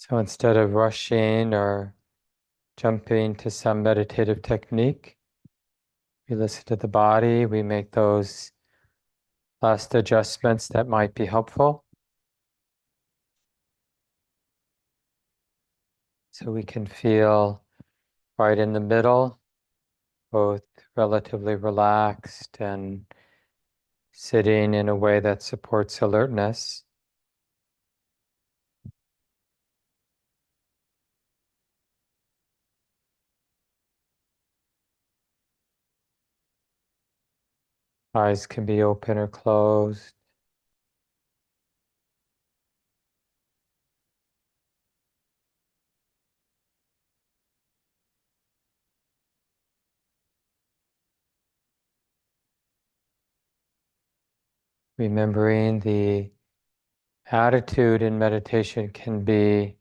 So instead of rushing or jumping to some meditative technique, we listen to the body, we make those last adjustments that might be helpful. So we can feel right in the middle, both relatively relaxed and sitting in a way that supports alertness. Eyes can be open or closed. Remembering the attitude in meditation can be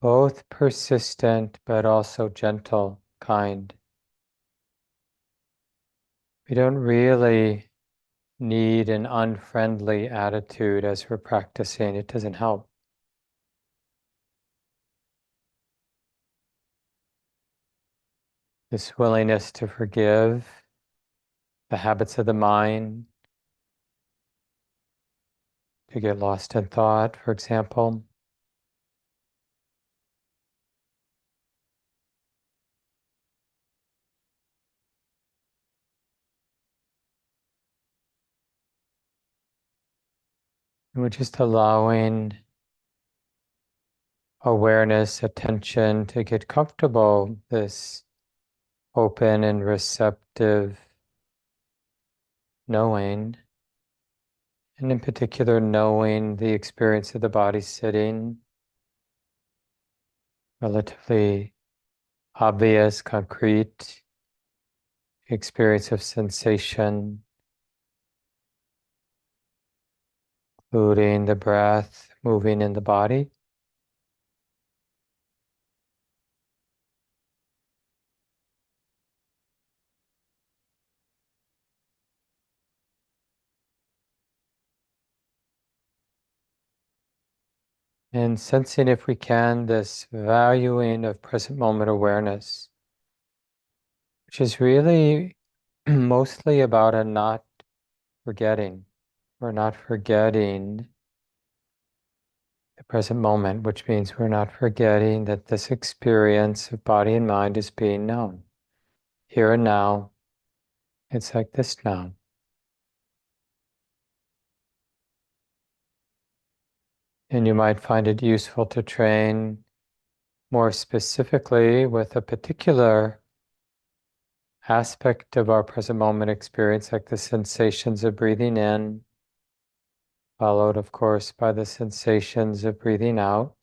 both persistent but also gentle, kind. We don't really need an unfriendly attitude as we're practicing. It doesn't help. This willingness to forgive the habits of the mind, to get lost in thought, for example. And we're just allowing awareness, attention to get comfortable, this open and receptive knowing, and in particular, knowing the experience of the body sitting, relatively obvious, concrete experience of sensation, including the breath moving in the body. And sensing, if we can, this valuing of present moment awareness, which is really mostly about a not forgetting. We're not forgetting the present moment, which means we're not forgetting that this experience of body and mind is being known. Here and now, it's like this now. And you might find it useful to train more specifically with a particular aspect of our present moment experience, like the sensations of breathing in, followed, of course, by the sensations of breathing out.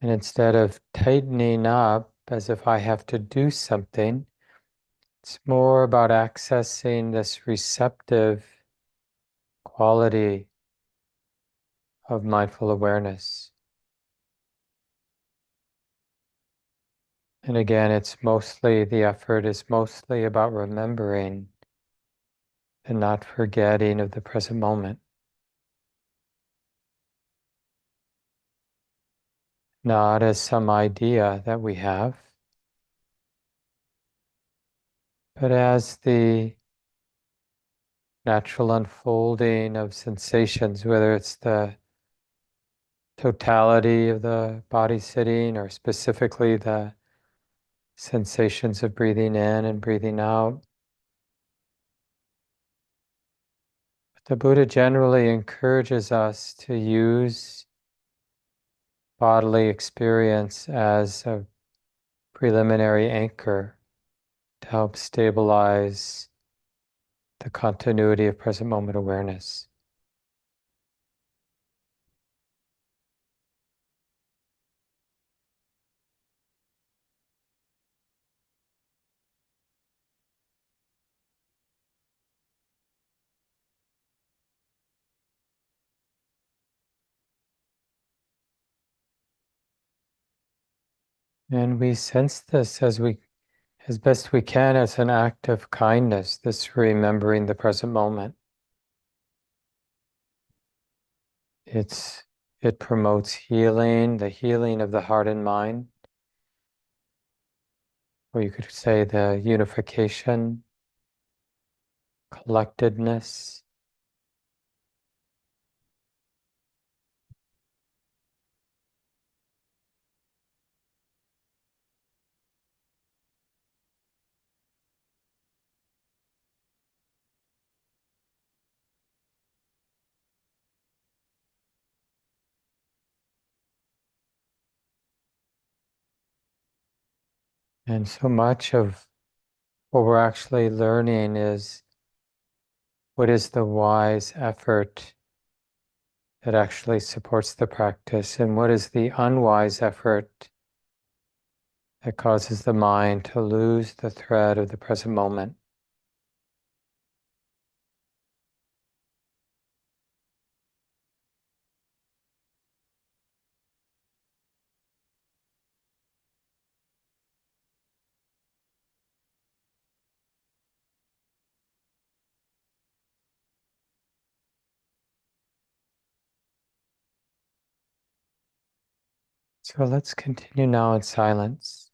And instead of tightening up as if I have to do something, it's more about accessing this receptive quality of mindful awareness. And again, the effort is mostly about remembering and not forgetting of the present moment. Not as some idea that we have, but as the natural unfolding of sensations, whether it's the totality of the body sitting or specifically the sensations of breathing in and breathing out. But the Buddha generally encourages us to use bodily experience as a preliminary anchor to help stabilize the continuity of present moment awareness. And we sense this as as best we can as an act of kindness, this remembering the present moment. It promotes healing, the healing of the heart and mind, or you could say the unification, collectedness. And so much of what we're actually learning is what is the wise effort that actually supports the practice, and what is the unwise effort that causes the mind to lose the thread of the present moment. So let's continue now in silence.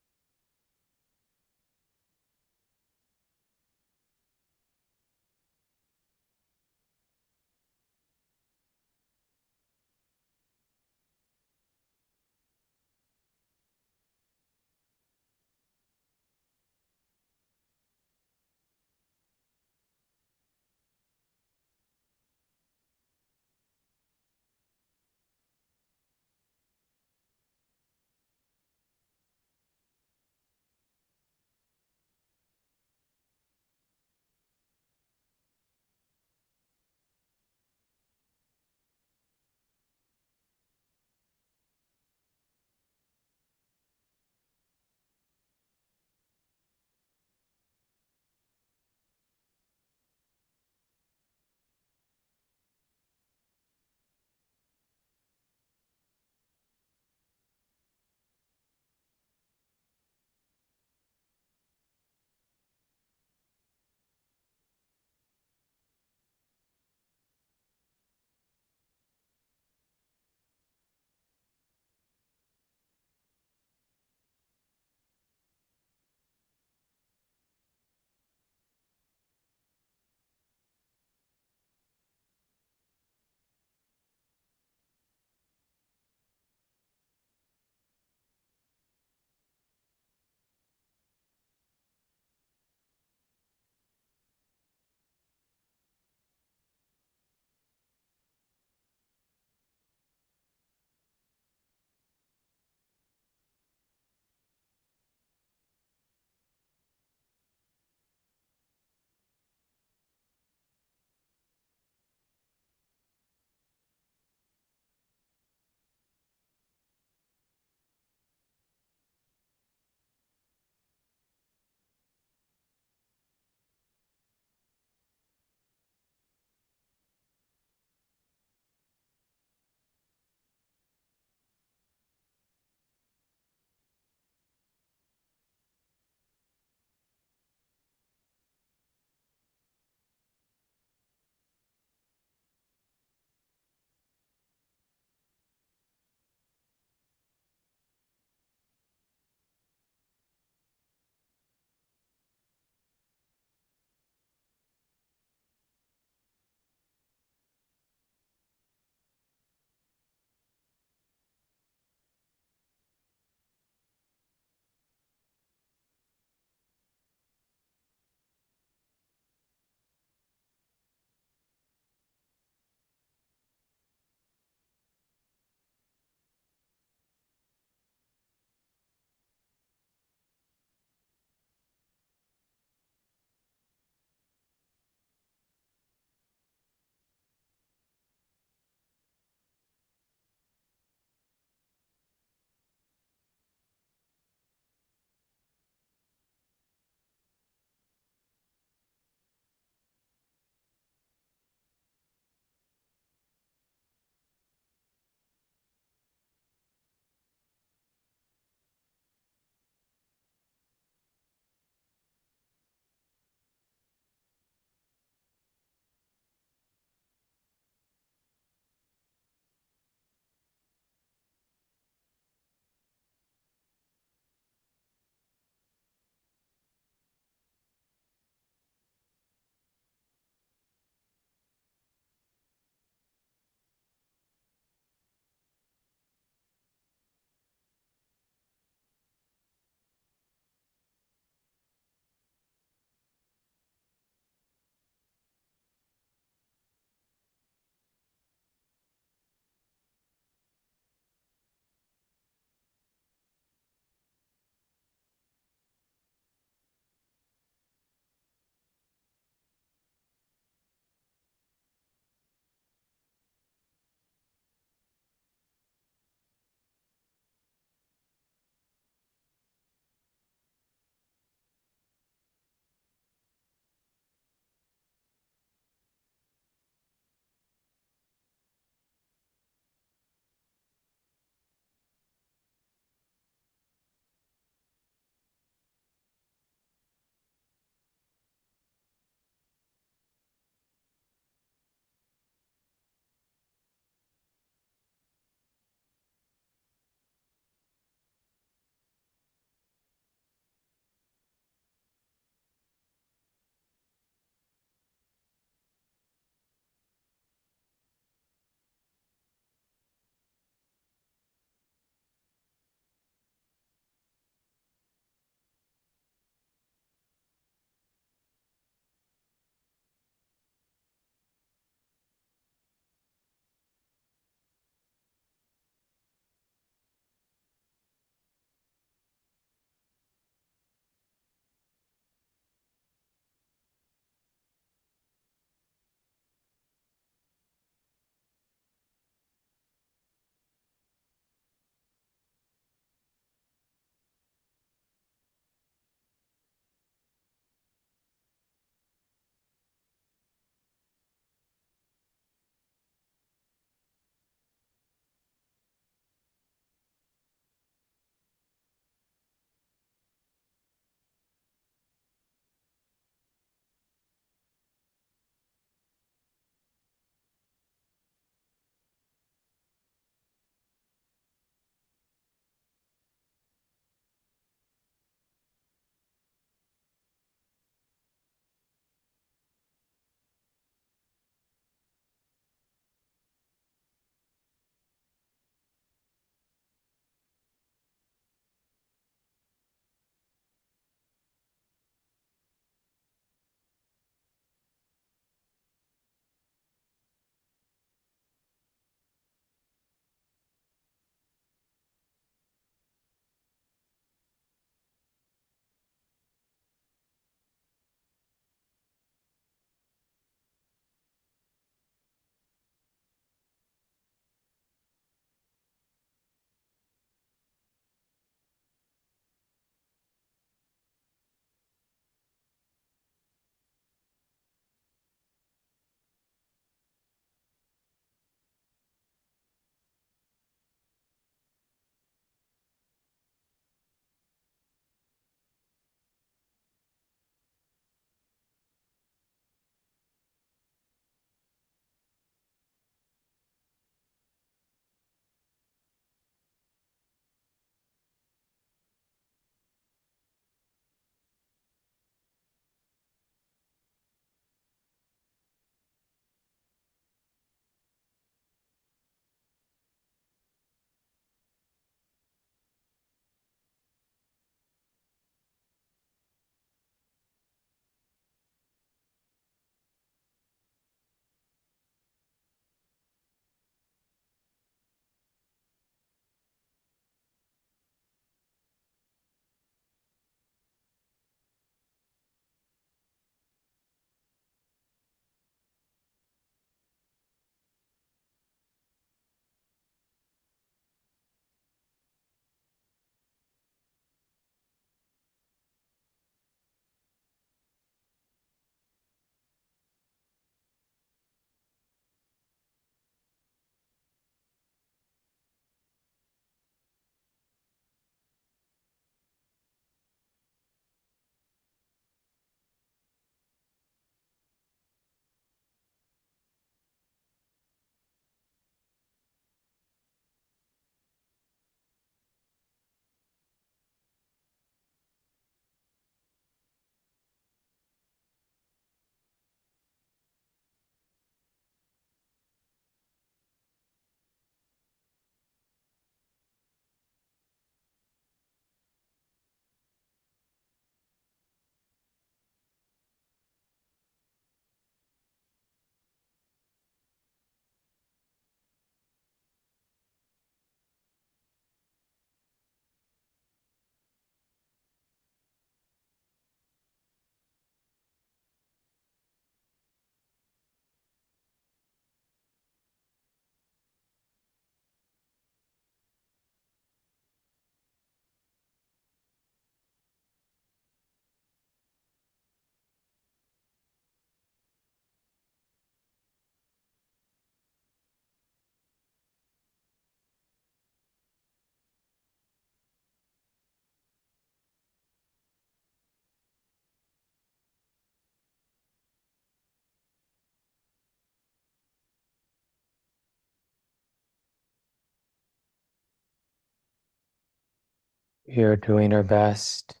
We are doing our best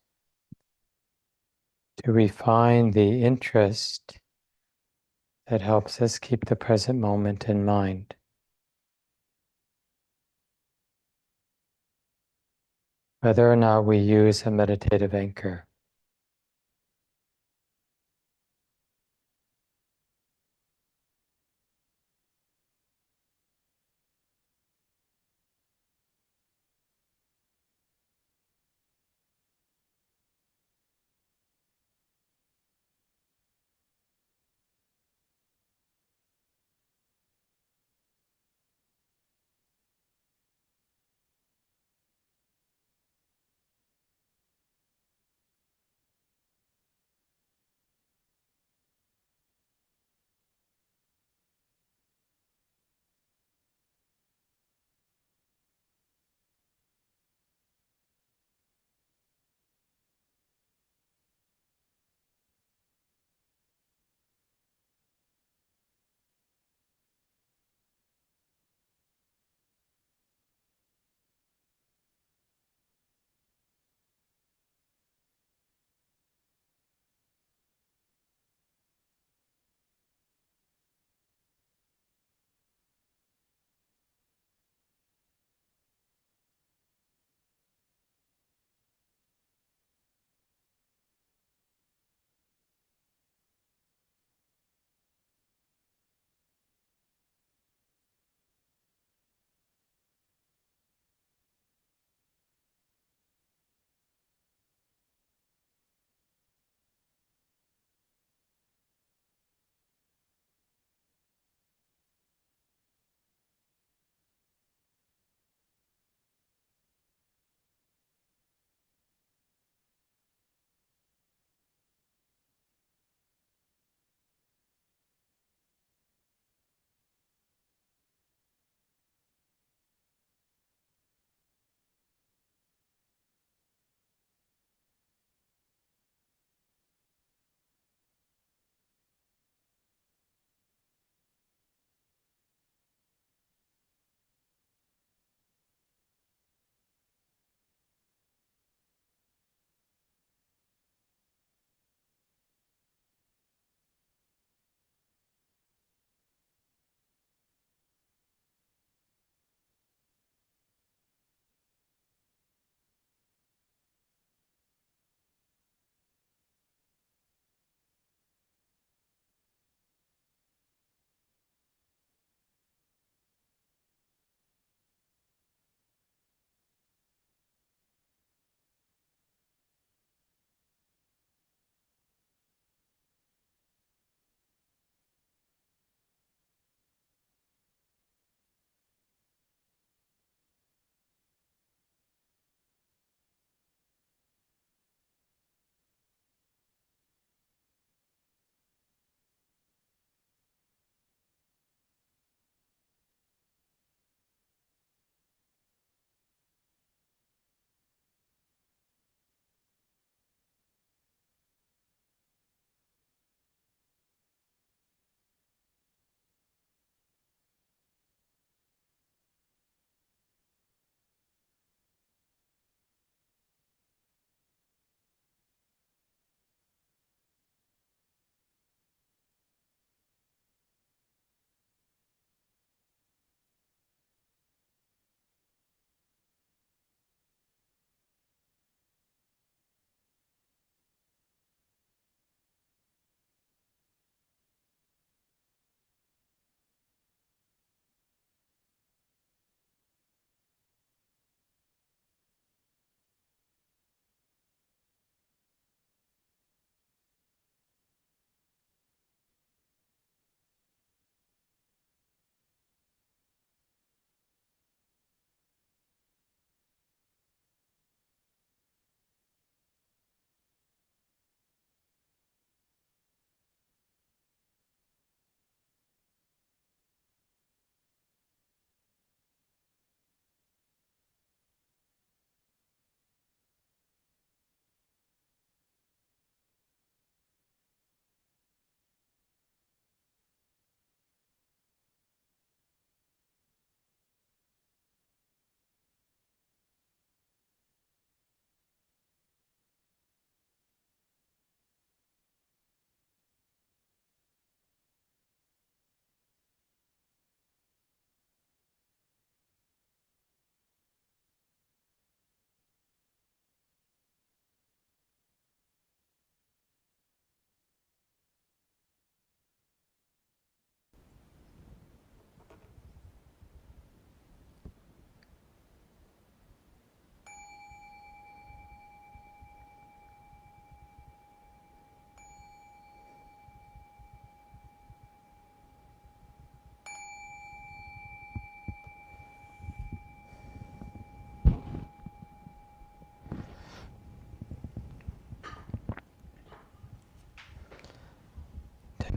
to refine the interest that helps us keep the present moment in mind. Whether or not we use a meditative anchor.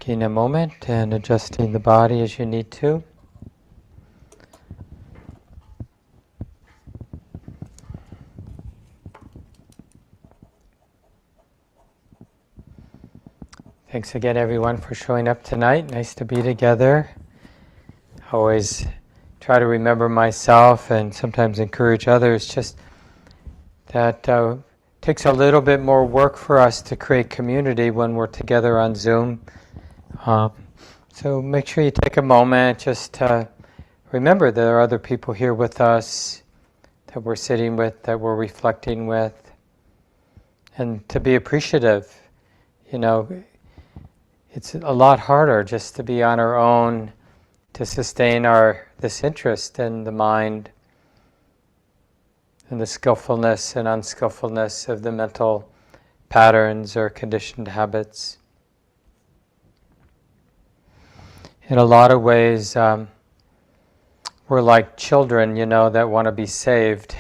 Taking a moment and adjusting the body as you need to. Thanks again, everyone, for showing up tonight. Nice to be together. I always try to remember myself and sometimes encourage others, just that takes a little bit more work for us to create community when we're together on Zoom. So make sure you take a moment just to remember there are other people here with us that we're sitting with, that we're reflecting with, and to be appreciative. You know, it's a lot harder just to be on our own to sustain this interest in the mind and the skillfulness and unskillfulness of the mental patterns or conditioned habits. In a lot of ways, we're like children, that want to be saved,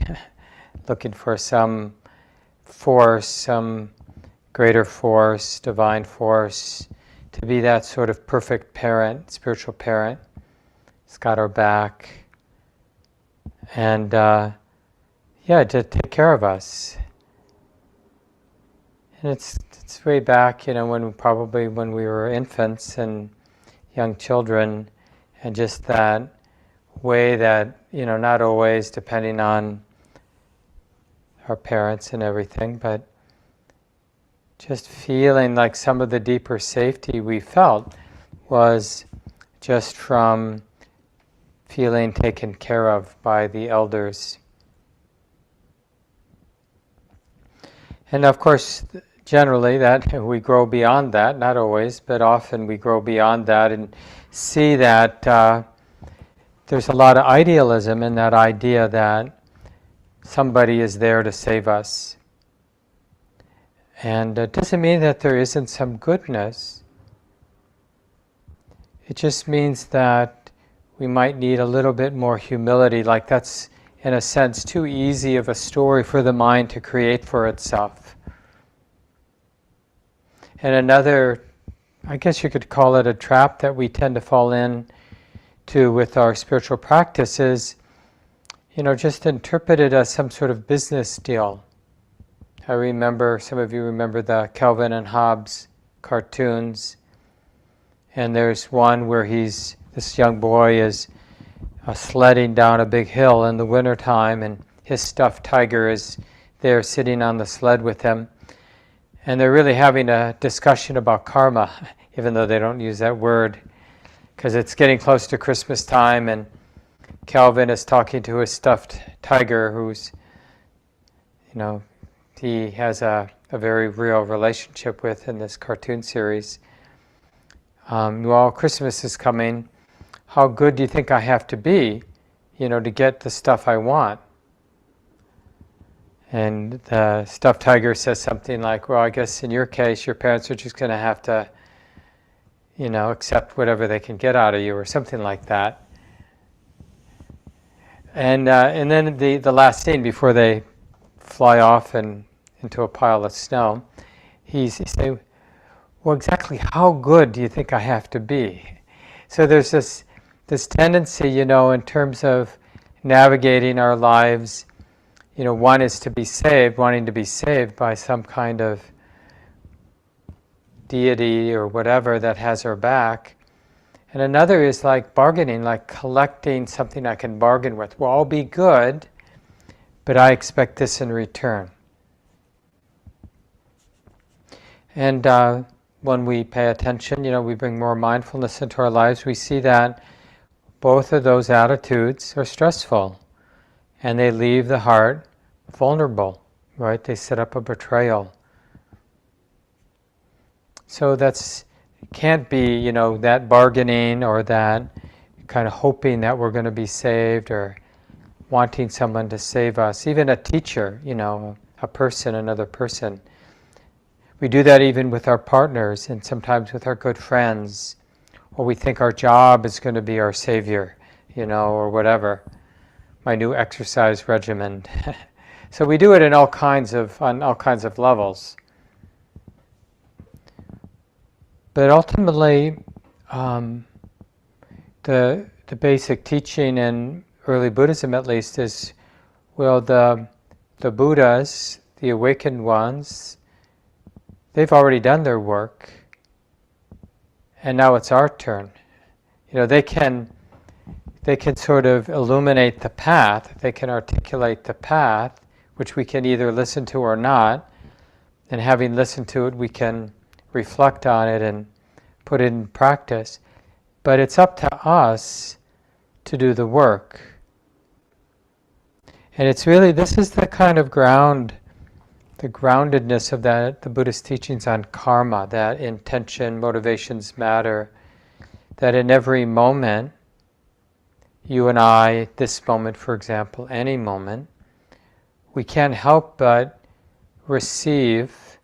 looking for some force, some greater force, divine force, to be that sort of perfect parent, spiritual parent. It's got our back. And to take care of us. And it's way back, when we were infants and young children, and just that way that, not always depending on our parents and everything, but just feeling like some of the deeper safety we felt was just from feeling taken care of by the elders. And of course, generally that we grow beyond that, not always, but often we grow beyond that and see that there's a lot of idealism in that idea that somebody is there to save us. And it doesn't mean that there isn't some goodness. It just means that we might need a little bit more humility, like that's, in a sense, too easy of a story for the mind to create for itself. And another, I guess you could call it a trap that we tend to fall into with our spiritual practices, just interpret it as some sort of business deal. I remember, some of you remember the Calvin and Hobbes cartoons, and there's one where this young boy is sledding down a big hill in the wintertime, and his stuffed tiger is there sitting on the sled with him. And they're really having a discussion about karma, even though they don't use that word, because it's getting close to Christmas time, and Calvin is talking to his stuffed tiger, who's, he has a very real relationship with in this cartoon series. Christmas is coming. How good do you think I have to be, to get the stuff I want? And the stuffed tiger says something like, well, I guess in your case, your parents are just going to have to, accept whatever they can get out of you, or something like that. And then the last scene before they fly off and into a pile of snow, he's saying, well, exactly how good do you think I have to be? So there's this tendency, in terms of navigating our lives, one is to be saved, wanting to be saved by some kind of deity or whatever that has our back. And another is like bargaining, like collecting something I can bargain with. Well, I'll be good, but I expect this in return. And when we pay attention, we bring more mindfulness into our lives, we see that both of those attitudes are stressful, and they leave the heart vulnerable, right? They set up a betrayal. So can't be, that bargaining or that kind of hoping that we're going to be saved or wanting someone to save us. Even a teacher, a person, another person. We do that even with our partners and sometimes with our good friends. Or we think our job is going to be our savior, or whatever. My new exercise regimen. So we do it on all kinds of levels. But ultimately, the basic teaching in early Buddhism, at least, is, well, the Buddhas, the awakened ones, they've already done their work, and now it's our turn. They can sort of illuminate the path. They can articulate the path, which we can either listen to or not. And having listened to it, we can reflect on it and put it in practice. But it's up to us to do the work. And it's really, this is the kind of the groundedness of the Buddhist teachings on karma, that intention, motivations matter, that in every moment, you and I, this moment, for example, any moment, we can't help but receive,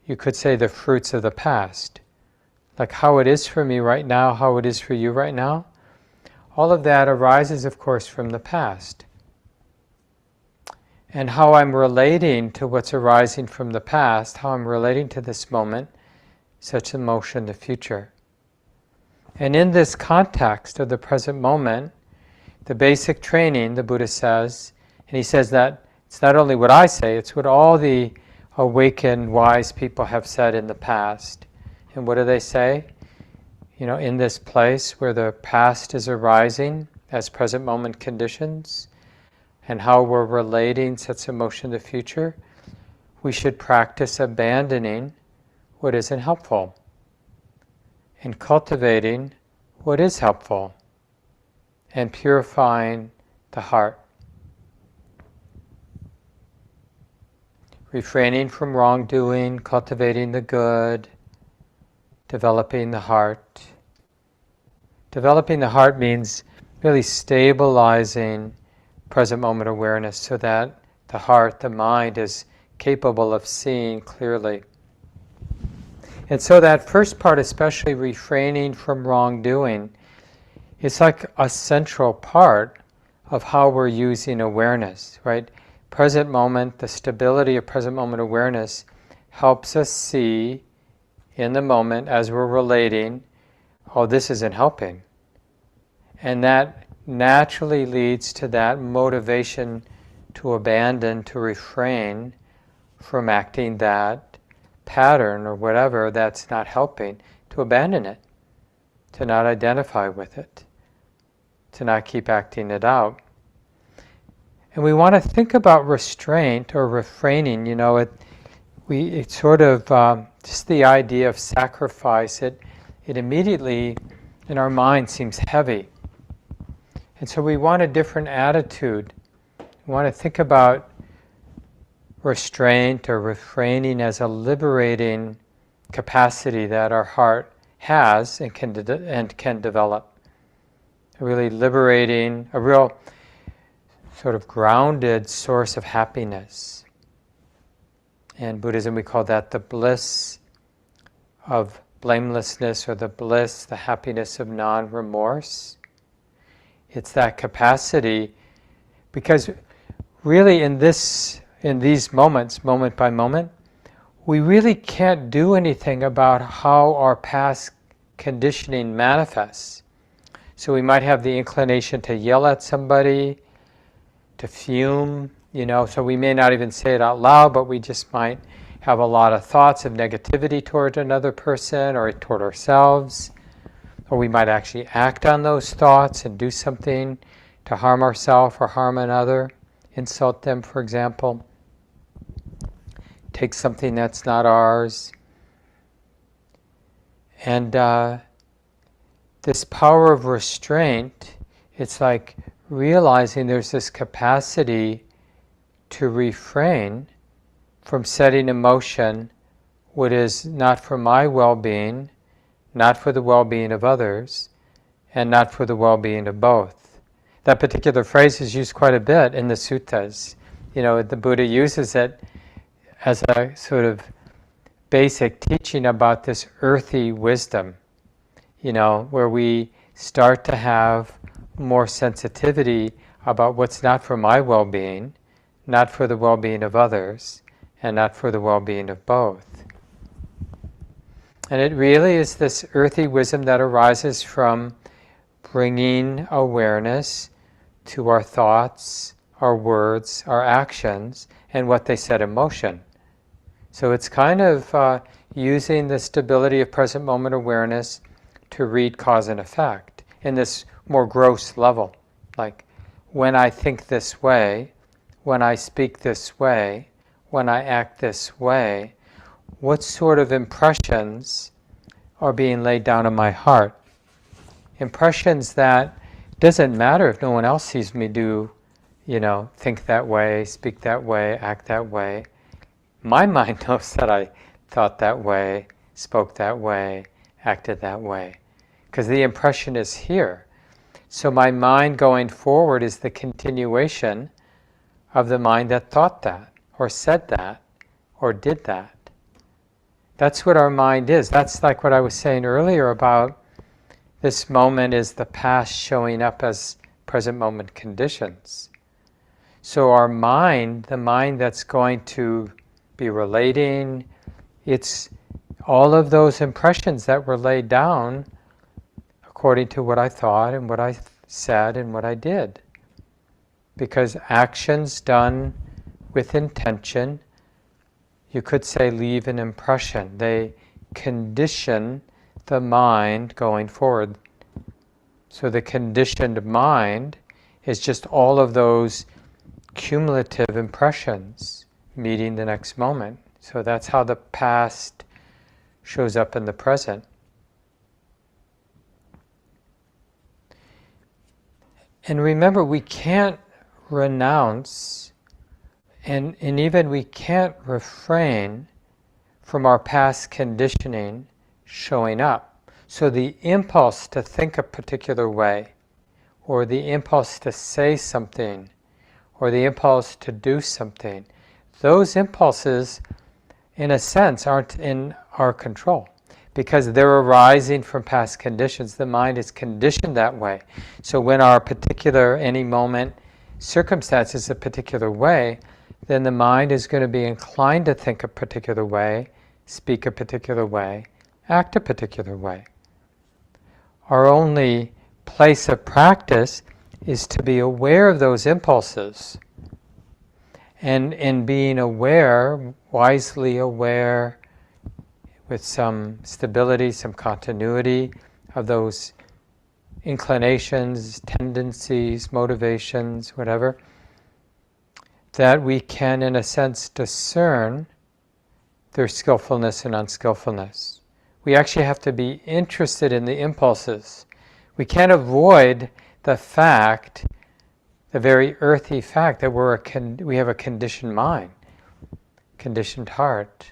you could say, the fruits of the past. Like how it is for me right now, how it is for you right now. All of that arises, of course, from the past. And how I'm relating to what's arising from the past, how I'm relating to this moment, such emotion, the future. And in this context of the present moment, the basic training, the Buddha says, and he says that it's not only what I say, it's what all the awakened, wise people have said in the past. And what do they say? In this place where the past is arising as present moment conditions, and how we're relating such emotion to the future, we should practice abandoning what isn't helpful and cultivating what is helpful and purifying the heart. Refraining from wrongdoing, cultivating the good, developing the heart. Developing the heart means really stabilizing present moment awareness so that the heart, the mind, is capable of seeing clearly. And so that first part, especially refraining from wrongdoing, is like a central part of how we're using awareness, right? Present moment, the stability of present moment awareness helps us see in the moment as we're relating, oh, this isn't helping. And that naturally leads to that motivation to abandon, to refrain from acting that pattern or whatever that's not helping, to abandon it, to not identify with it, to not keep acting it out. And we want to think about restraint or refraining. It's sort of just the idea of sacrifice. It immediately in our mind seems heavy. And so we want a different attitude. We want to think about restraint or refraining as a liberating capacity that our heart has and can develop. A really liberating, a real sort of grounded source of happiness. In Buddhism we call that the bliss of blamelessness, or the bliss, the happiness of non-remorse. It's that capacity, because really in these moments, moment by moment, we really can't do anything about how our past conditioning manifests. So we might have the inclination to yell at somebody, to fume, so we may not even say it out loud, but we just might have a lot of thoughts of negativity toward another person or toward ourselves. Or we might actually act on those thoughts and do something to harm ourselves or harm another, insult them, for example. Take something that's not ours. And this power of restraint, it's like realizing there's this capacity to refrain from setting in motion what is not for my well-being, not for the well-being of others, and not for the well-being of both. That particular phrase is used quite a bit in the suttas. The Buddha uses it as a sort of basic teaching about this earthy wisdom, where we start to have more sensitivity about what's not for my well-being, not for the well-being of others, and not for the well-being of both. And it really is this earthy wisdom that arises from bringing awareness to our thoughts, our words, our actions, and what they set in motion. So it's kind of using the stability of present moment awareness to read cause and effect in this more gross level. Like, when I think this way, when I speak this way, when I act this way, what sort of impressions are being laid down in my heart? Impressions that doesn't matter if no one else sees me do, think that way, speak that way, act that way. My mind knows that I thought that way, spoke that way, acted that way, because the impression is here. So my mind going forward is the continuation of the mind that thought that, or said that, or did that. That's what our mind is. That's like what I was saying earlier about this moment is the past showing up as present moment conditions. So our mind, the mind that's going to be relating, it's all of those impressions that were laid down according to what I thought and what I said and what I did. Because actions done with intention, you could say, leave an impression. They condition the mind going forward. So the conditioned mind is just all of those cumulative impressions meeting the next moment. So that's how the past shows up in the present. And remember, we can't renounce and even we can't refrain from our past conditioning showing up. So the impulse to think a particular way, or the impulse to say something, or the impulse to do something, those impulses, in a sense, aren't in our control because they're arising from past conditions. The mind is conditioned that way. So when our particular, any moment, circumstance is a particular way, then the mind is going to be inclined to think a particular way, speak a particular way, act a particular way. Our only place of practice is to be aware of those impulses. And in being aware, wisely aware, with some stability, some continuity of those inclinations, tendencies, motivations, whatever, that we can, in a sense, discern their skillfulness and unskillfulness. We actually have to be interested in the impulses. We can't avoid the fact, the very earthy fact that we have a conditioned mind, conditioned heart,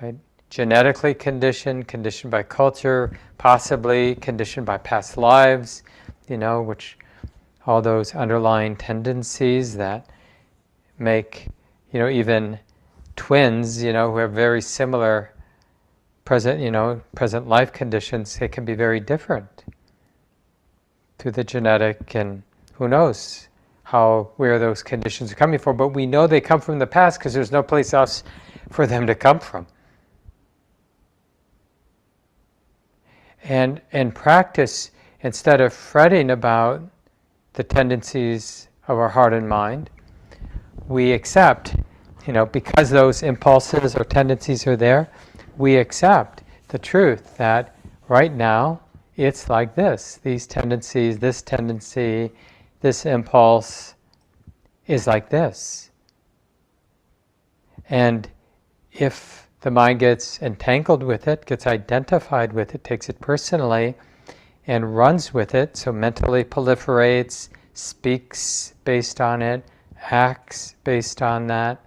right? Genetically conditioned, conditioned by culture, possibly conditioned by past lives, which all those underlying tendencies that make, even twins, who have very similar present life conditions, they can be very different through the genetic, and who knows where those conditions are coming from. But we know they come from the past because there's no place else for them to come from. And in practice, instead of fretting about the tendencies of our heart and mind, we accept, because those impulses or tendencies are there, we accept the truth that right now it's like this. These tendencies, this tendency, this impulse is like this. And if the mind gets entangled with it, gets identified with it, takes it personally, and runs with it, so mentally proliferates, speaks based on it, acts based on that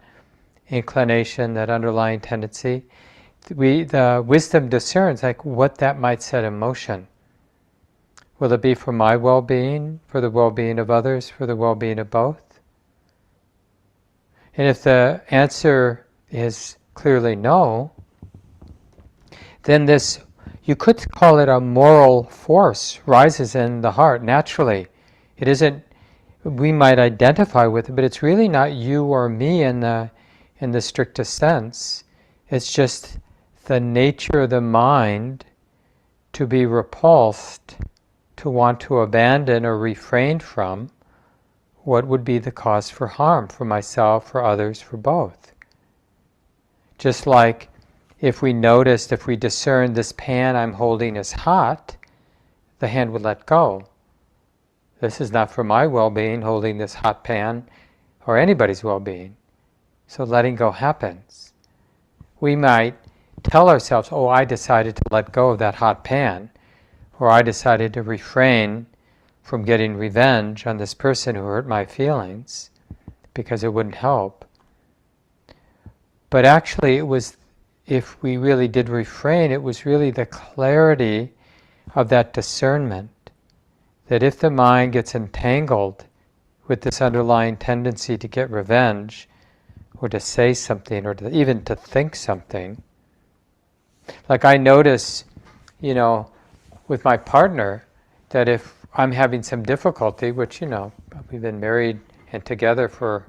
inclination, that underlying tendency, the wisdom discerns what that might set in motion. Will it be for my well-being, for the well-being of others, for the well-being of both? And if the answer is clearly no, then this, you could call it a moral force, rises in the heart naturally. It isn't, we might identify with it, but it's really not you or me in the strictest sense. It's just the nature of the mind to be repulsed, to want to abandon or refrain from what would be the cause for harm for myself, for others, for both. Just like if we noticed, if we discern this pan I'm holding is hot, the hand would let go. This is not for my well-being, holding this hot pan, or anybody's well-being. So letting go happens. We might tell ourselves, oh, I decided to let go of that hot pan, or I decided to refrain from getting revenge on this person who hurt my feelings because it wouldn't help. But actually it was, if we really did refrain, it was really the clarity of that discernment, that if the mind gets entangled with this underlying tendency to get revenge, or to say something, or even to think something. Like I notice, with my partner, that if I'm having some difficulty, which, we've been married and together for,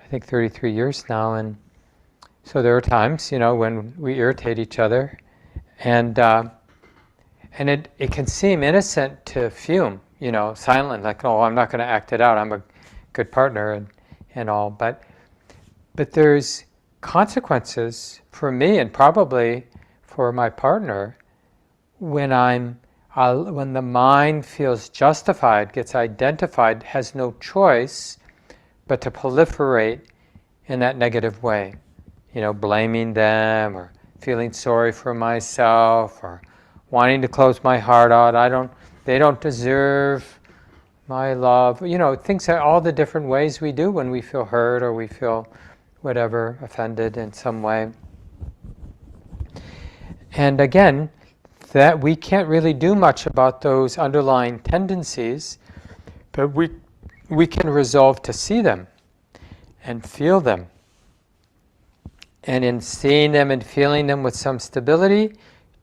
I think, 33 years now, and so there are times, when we irritate each other, and it can seem innocent to fume, silent, like, oh, I'm not going to act it out, I'm a good partner, and all, but there's consequences for me and probably for my partner when when the mind feels justified, gets identified, has no choice but to proliferate in that negative way. Blaming them, or feeling sorry for myself, or wanting to close my heart out. They don't deserve my love. Things are all the different ways we do when we feel hurt or we feel whatever, offended in some way. And again, that we can't really do much about those underlying tendencies, but we can resolve to see them and feel them. And in seeing them and feeling them with some stability,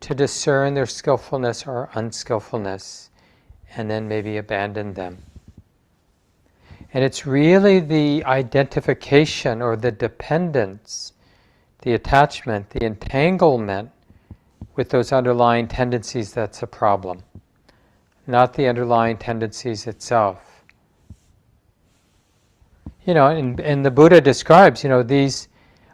to discern their skillfulness or unskillfulness, and then maybe abandon them. And it's really the identification or the dependence, the attachment, the entanglement with those underlying tendencies that's a problem, not the underlying tendencies itself. And the Buddha describes, these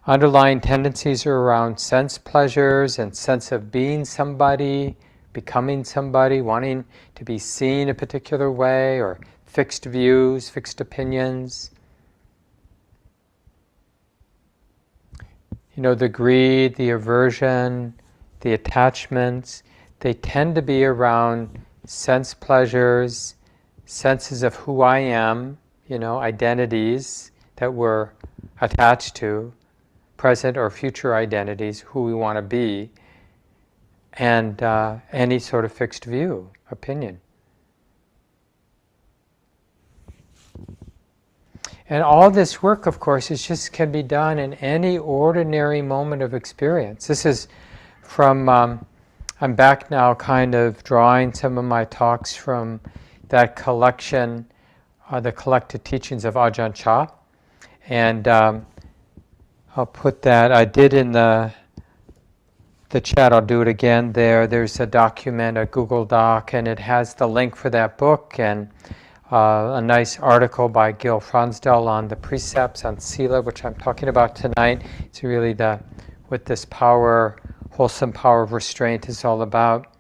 underlying tendencies are around sense pleasures and sense of being somebody, becoming somebody, wanting to be seen a particular way, or fixed views, fixed opinions. The greed, the aversion, the attachments, they tend to be around sense pleasures, senses of who I am, identities that we're attached to, present or future identities, who we want to be, and any sort of fixed view, opinion. And all this work, of course, can be done in any ordinary moment of experience. This is from, I'm back now kind of drawing some of my talks from that collection, the collected teachings of Ajahn Chah. And I'll put that, I did in the chat, I'll do it again there. There's a document, a Google Doc, and it has the link for that book, and a nice article by Gil Fronsdal on the precepts on Sila, which I'm talking about tonight. It's really what this power, wholesome power of restraint is all about.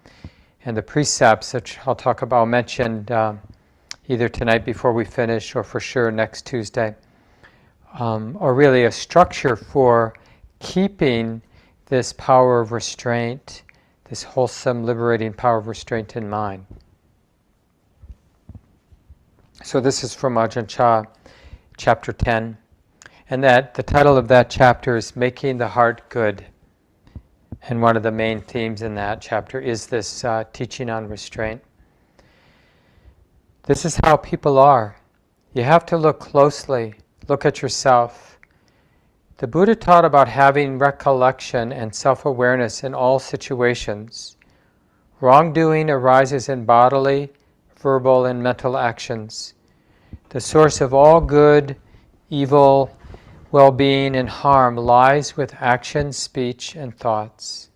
And the precepts, which I'll talk about, mentioned either tonight before we finish or for sure next Tuesday, are really a structure for keeping this power of restraint, this wholesome, liberating power of restraint in mind. So this is from Ajahn Chah, chapter 10. And the title of that chapter is Making the Heart Good. And one of the main themes in that chapter is this teaching on restraint. This is how people are. You have to look closely, look at yourself. The Buddha taught about having recollection and self-awareness in all situations. Wrongdoing arises in bodily, verbal, and mental actions. The source of all good, evil, well-being, and harm lies with action, speech, and thoughts.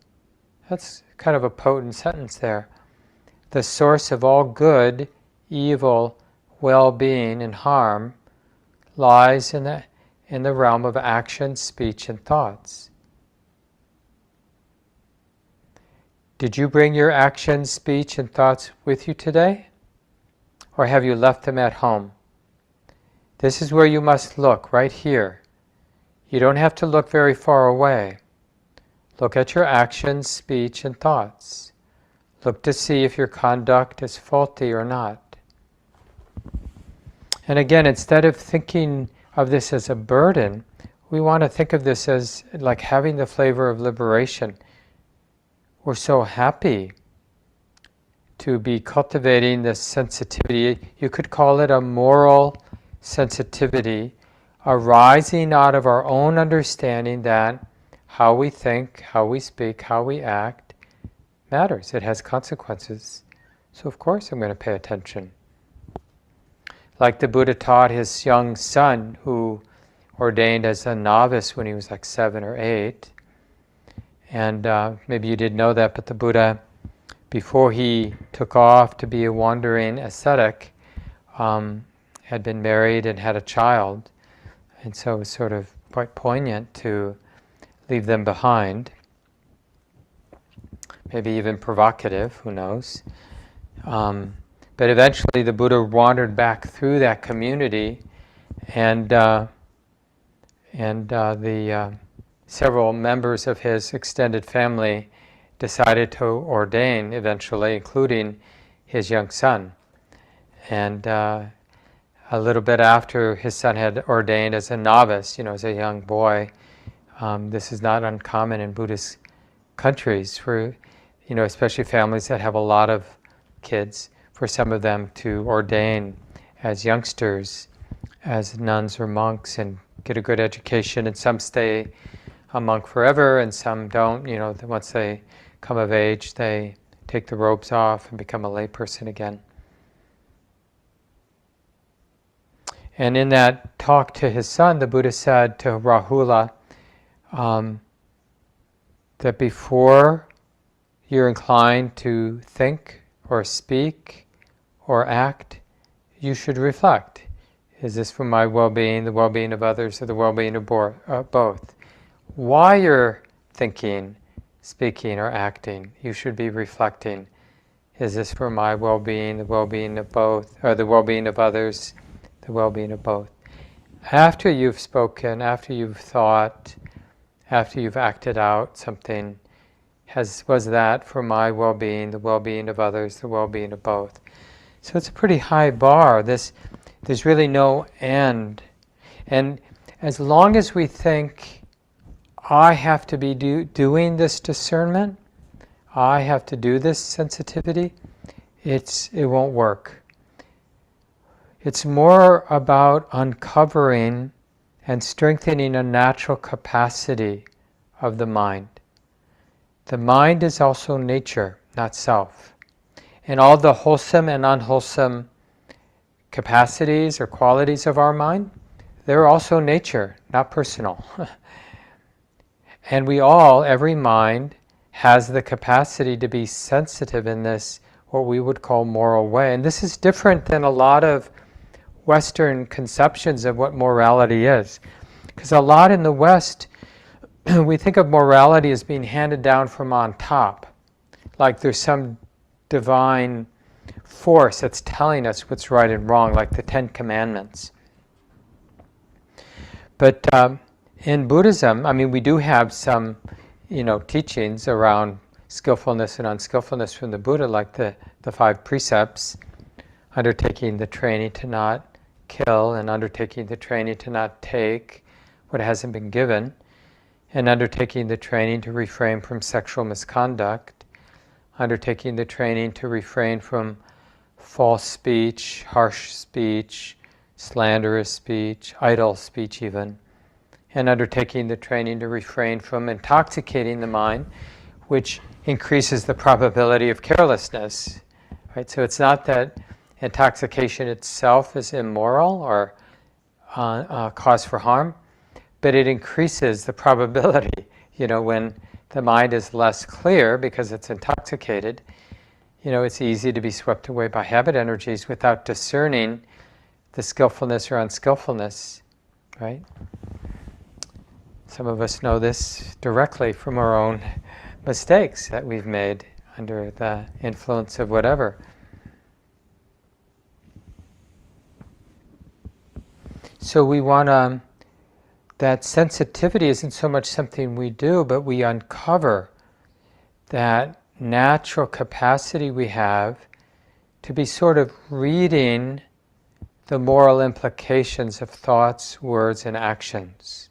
That's kind of a potent sentence there. The source of all good, evil, well-being, and harm lies in the realm of action, speech, and thoughts. Did you bring your actions, speech, and thoughts with you today? Or have you left them at home? This is where you must look, right here. You don't have to look very far away. Look at your actions, speech, and thoughts. Look to see if your conduct is faulty or not. And again, instead of thinking of this as a burden, we want to think of this as like having the flavor of liberation. We're so happy to be cultivating this sensitivity. You could call it a moral sensitivity, arising out of our own understanding that how we think, how we speak, how we act matters. It has consequences. So of course I'm going to pay attention. Like the Buddha taught his young son, who ordained as a novice when he was like 7 or 8. And maybe you didn't know that, but the Buddha, before he took off to be a wandering ascetic, had been married and had a child. And so it was sort of quite poignant to leave them behind. Maybe even provocative, who knows. But eventually the Buddha wandered back through that community, and the several members of his extended family decided to ordain eventually, including his young son. And a little bit after his son had ordained as a novice, as a young boy, this is not uncommon in Buddhist countries for, especially families that have a lot of kids, for some of them to ordain as youngsters, as nuns or monks, and get a good education. And some stay a monk forever, and some don't. Once they come of age, they take the robes off and become a lay person again. And in that talk to his son, the Buddha said to Rahula that before you're inclined to think or speak or act, you should reflect. Is this for my well-being, the well-being of others, or the well-being of both? While you're thinking, speaking, or acting, you should be reflecting. Is this for my well-being, the well-being of both, or the well-being of others, the well-being of both? After you've spoken, after you've thought, after you've acted out something, was that for my well-being, the well-being of others, the well-being of both? So it's a pretty high bar. There's really no end. And as long as we think, I have to be doing this discernment, I have to do this sensitivity, it won't work. It's more about uncovering and strengthening a natural capacity of the mind. The mind is also nature, not self. And all the wholesome and unwholesome capacities or qualities of our mind, they're also nature, not personal. And every mind has the capacity to be sensitive in this, what we would call moral way. And this is different than a lot of Western conceptions of what morality is. Because a lot in the West, we think of morality as being handed down from on top. Like there's some divine force that's telling us what's right and wrong, like the Ten Commandments. But in Buddhism, we do have some, teachings around skillfulness and unskillfulness from the Buddha, like the 5 precepts, undertaking the training to not kill, and undertaking the training to not take what hasn't been given, and undertaking the training to refrain from sexual misconduct, undertaking the training to refrain from false speech, harsh speech, slanderous speech, idle speech even, and undertaking the training to refrain from intoxicating the mind, which increases the probability of carelessness. Right? So it's not that intoxication itself is immoral or cause for harm, but it increases the probability. When the mind is less clear because it's intoxicated, it's easy to be swept away by habit energies without discerning the skillfulness or unskillfulness, right? Some of us know this directly from our own mistakes that we've made under the influence of whatever. So we want to, that sensitivity isn't so much something we do, but we uncover that natural capacity we have to be sort of reading the moral implications of thoughts, words, and actions.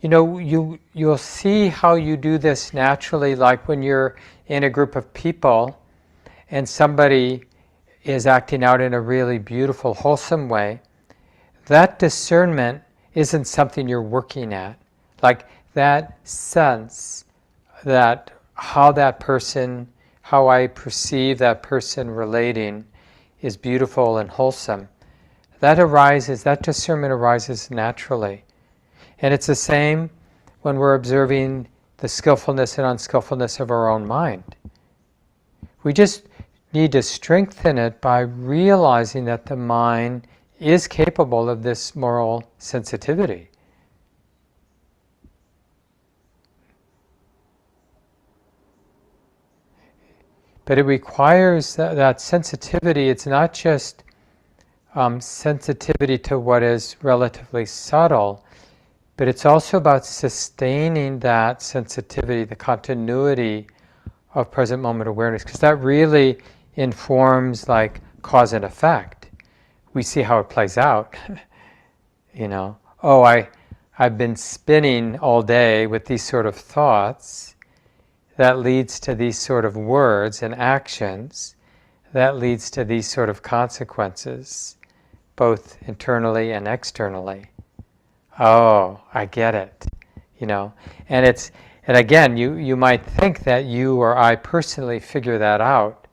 You'll see how you do this naturally, like when you're in a group of people and somebody is acting out in a really beautiful, wholesome way. That discernment isn't something you're working at. Like that sense that how I perceive that person relating is beautiful and wholesome. That discernment arises naturally. And it's the same when we're observing the skillfulness and unskillfulness of our own mind. We just need to strengthen it by realizing that the mind is capable of this moral sensitivity. But it requires that sensitivity. It's not just sensitivity to what is relatively subtle, but it's also about sustaining that sensitivity, the continuity of present moment awareness, because that really informs like cause and effect. We see how it plays out. I've been spinning all day with these sort of thoughts. That leads to these sort of words and actions. That leads to these sort of consequences, both internally and externally. Oh, I get it. And again, you might think that you or I personally figure that out,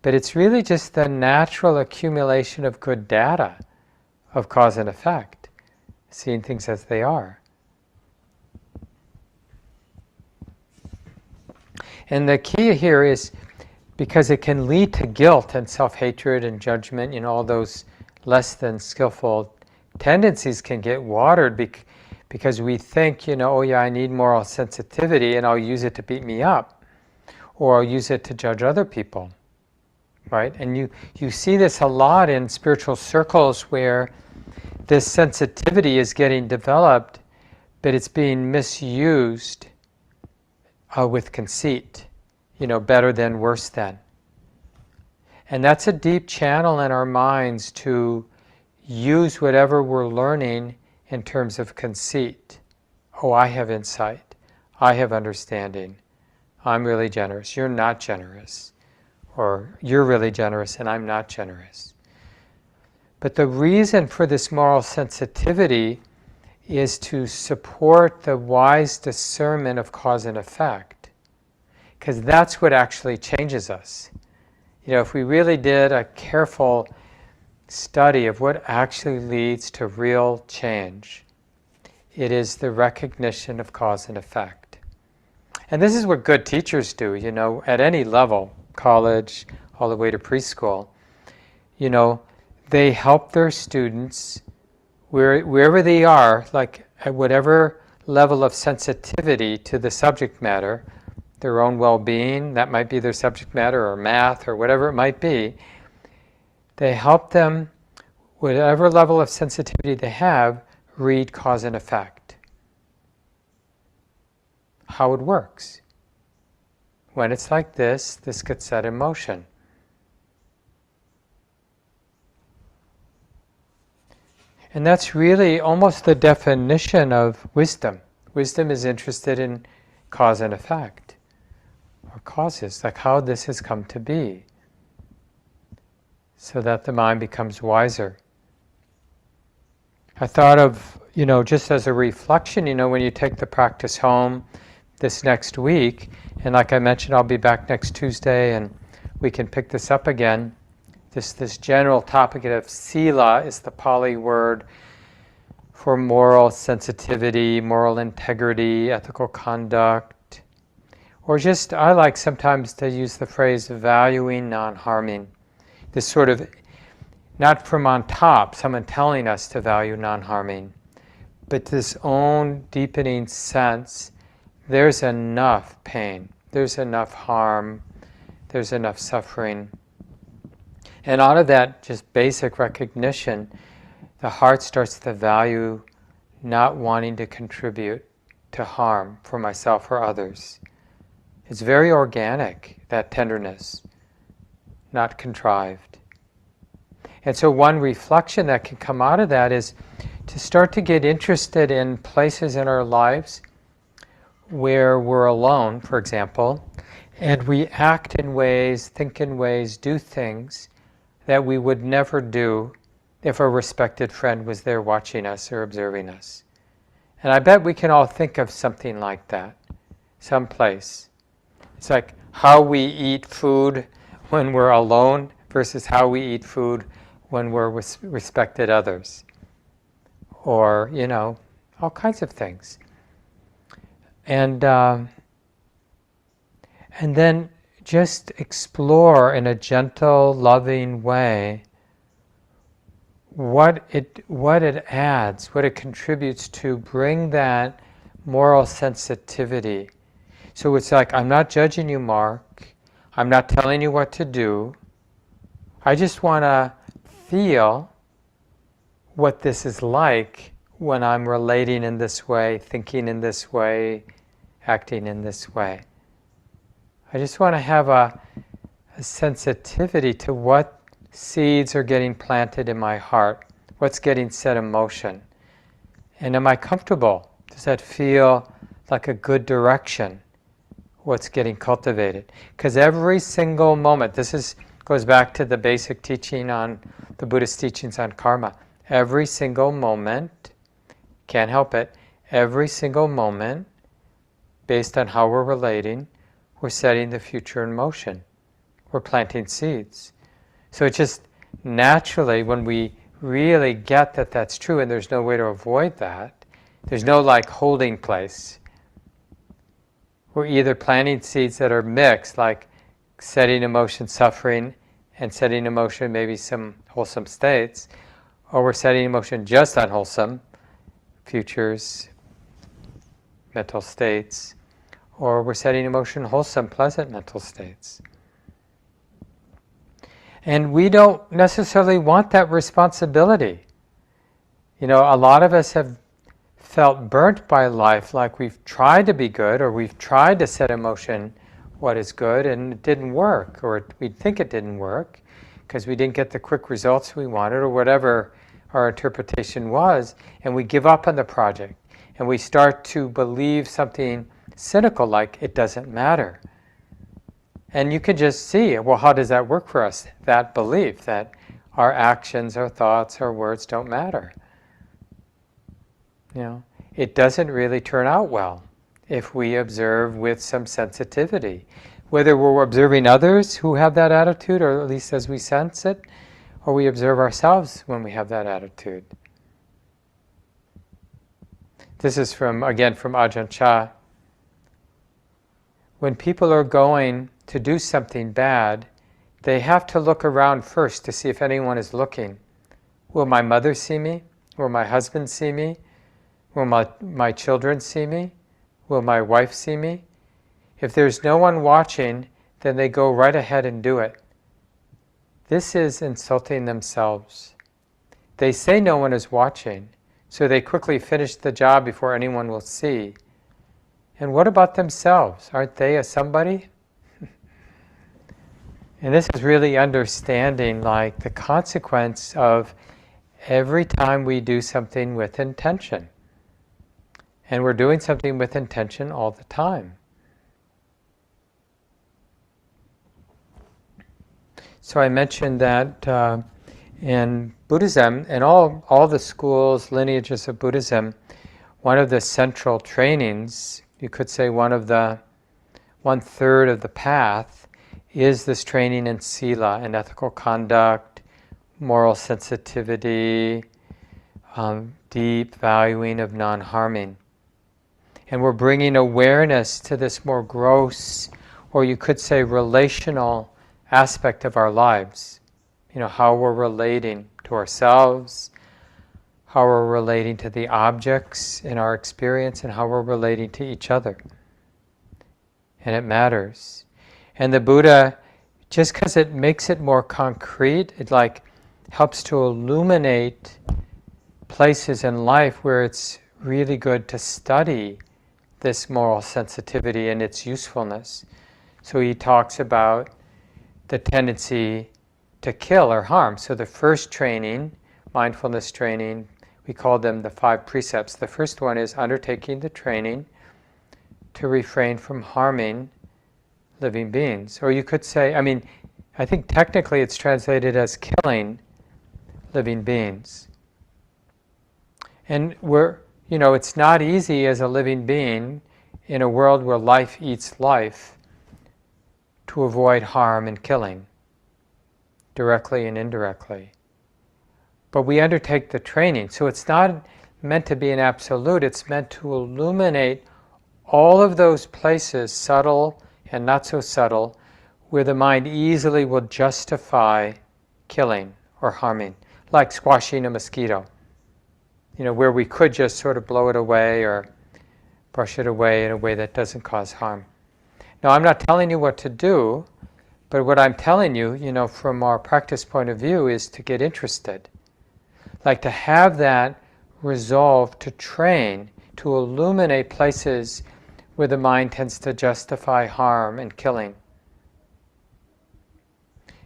but it's really just the natural accumulation of good data of cause and effect, seeing things as they are. And the key here is because it can lead to guilt and self-hatred and judgment, all those less than skillful tendencies can get watered because we think, I need moral sensitivity and I'll use it to beat me up, or I'll use it to judge other people, right? And you see this a lot in spiritual circles where this sensitivity is getting developed, but it's being misused with conceit, better than, worse than. And that's a deep channel in our minds to use whatever we're learning in terms of conceit. Oh, I have insight. I have understanding. I'm really generous. You're not generous. Or you're really generous and I'm not generous. But the reason for this moral sensitivity is to support the wise discernment of cause and effect. Because that's what actually changes us. If we really did a careful study of what actually leads to real change, it is the recognition of cause and effect. And this is what good teachers do, at any level, college, all the way to preschool. They help their students wherever they are, like at whatever level of sensitivity to the subject matter, their own well-being, that might be their subject matter, or math, or whatever it might be. They help them, whatever level of sensitivity they have, read cause and effect. How it works. When it's like this gets set in motion. And that's really almost the definition of wisdom. Wisdom is interested in cause and effect, or causes, like how this has come to be, so that the mind becomes wiser. I thought of, just as a reflection, when you take the practice home this next week, and like I mentioned, I'll be back next Tuesday and we can pick this up again. This general topic of sila is the Pali word for moral sensitivity, moral integrity, ethical conduct, or just, I like sometimes to use the phrase valuing non-harming. This sort of, not from on top, someone telling us to value non-harming, but this own deepening sense, there's enough pain, there's enough harm, there's enough suffering. And out of that just basic recognition, the heart starts to value not wanting to contribute to harm for myself or others. It's very organic, that tenderness, not contrived. And so one reflection that can come out of that is to start to get interested in places in our lives where we're alone, for example, and we act in ways, think in ways, do things that we would never do if a respected friend was there watching us or observing us. And I bet we can all think of something like that, someplace. It's like how we eat food when we're alone versus how we eat food when we're with respected others. Or, all kinds of things. And then just explore in a gentle, loving way what it adds, what it contributes to bring that moral sensitivity. So it's like, I'm not judging you, Mark. I'm not telling you what to do. I just want to feel what this is like when I'm relating in this way, thinking in this way, acting in this way. I just want to have a sensitivity to what seeds are getting planted in my heart, what's getting set in motion. And am I comfortable? Does that feel like a good direction, what's getting cultivated? Because every single moment, goes back to the basic teaching on the Buddhist teachings on karma. Every single moment, can't help it, every single moment, based on how we're relating, we're setting the future in motion. We're planting seeds. So it's just naturally, when we really get that that's true, and there's no way to avoid that, there's no holding place. We're either planting seeds that are mixed, like setting in motion suffering and setting in motion maybe some wholesome states, or we're setting in motion just unwholesome futures, mental states, or we're setting in motion wholesome, pleasant mental states. And we don't necessarily want that responsibility. A lot of us have felt burnt by life, like we've tried to be good, or we've tried to set in motion what is good, and it didn't work, or we think it didn't work because we didn't get the quick results we wanted, or whatever our interpretation was, and we give up on the project, and we start to believe something cynical, like it doesn't matter. And you can just see, well, how does that work for us? That belief that our actions, our thoughts, our words don't matter. It doesn't really turn out well if we observe with some sensitivity. Whether we're observing others who have that attitude, or at least as we sense it, or we observe ourselves when we have that attitude. This is again from Ajahn Chah. When people are going to do something bad, they have to look around first to see if anyone is looking. Will my mother see me? Will my husband see me? Will my children see me? Will my wife see me? If there's no one watching, then they go right ahead and do it. This is insulting themselves. They say no one is watching, so they quickly finish the job before anyone will see. And what about themselves? Aren't they a somebody? And this is really understanding the consequence of every time we do something with intention. And we're doing something with intention all the time. So I mentioned that in Buddhism, and all the schools, lineages of Buddhism, one of the central trainings, you could say one third of the path, is this training in sila, and ethical conduct, moral sensitivity, deep valuing of non-harming. And we're bringing awareness to this more gross, or you could say relational aspect of our lives. How we're relating to ourselves, how we're relating to the objects in our experience, and how we're relating to each other. And it matters. And the Buddha, just because it makes it more concrete, it helps to illuminate places in life where it's really good to study this moral sensitivity and its usefulness. So he talks about the tendency to kill or harm. So the first training, mindfulness training, we call them the 5 precepts. The first one is undertaking the training to refrain from harming living beings. Or you could say, I think technically it's translated as killing living beings. And it's not easy as a living being in a world where life eats life to avoid harm and killing, directly and indirectly. But we undertake the training, so it's not meant to be an absolute, it's meant to illuminate all of those places, subtle and not so subtle, where the mind easily will justify killing or harming, like squashing a mosquito. Where we could just sort of blow it away or brush it away in a way that doesn't cause harm. Now, I'm not telling you what to do, but what I'm telling you, from our practice point of view, is to get interested. To have that resolve to train, to illuminate places where the mind tends to justify harm and killing.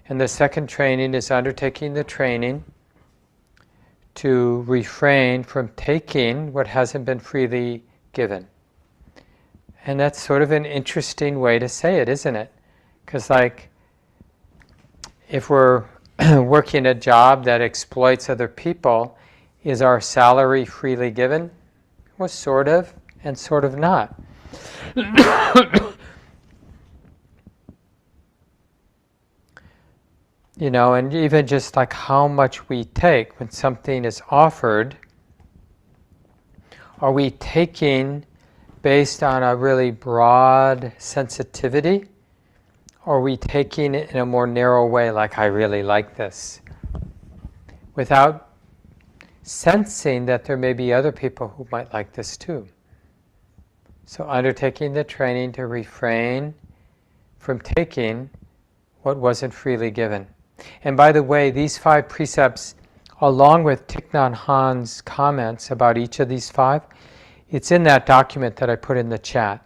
And the second training is undertaking the training to refrain from taking what hasn't been freely given. And that's sort of an interesting way to say it, isn't it? Because if we're working a job that exploits other people, is our salary freely given? Well, sort of, and sort of not. And even just how much we take when something is offered, are we taking based on a really broad sensitivity? Or are we taking it in a more narrow way, I really like this, without sensing that there may be other people who might like this too? So undertaking the training to refrain from taking what wasn't freely given. And by the way, these 5 precepts, along with Thich Nhat Hanh's comments about each of these 5, it's in that document that I put in the chat.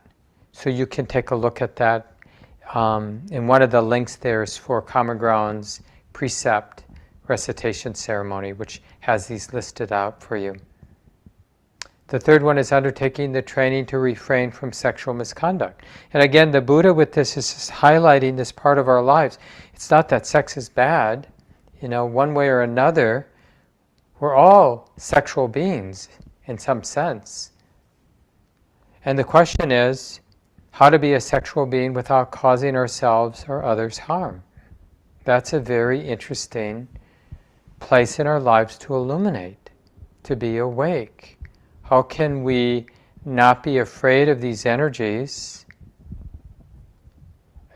So you can take a look at that. And one of the links there is for Common Ground's precept recitation ceremony, which has these listed out for you. The third one is undertaking the training to refrain from sexual misconduct. And again, the Buddha with this is just highlighting this part of our lives. It's not that sex is bad. One way or another, we're all sexual beings in some sense. And the question is, how to be a sexual being without causing ourselves or others harm. That's a very interesting place in our lives to illuminate, to be awake. How can we not be afraid of these energies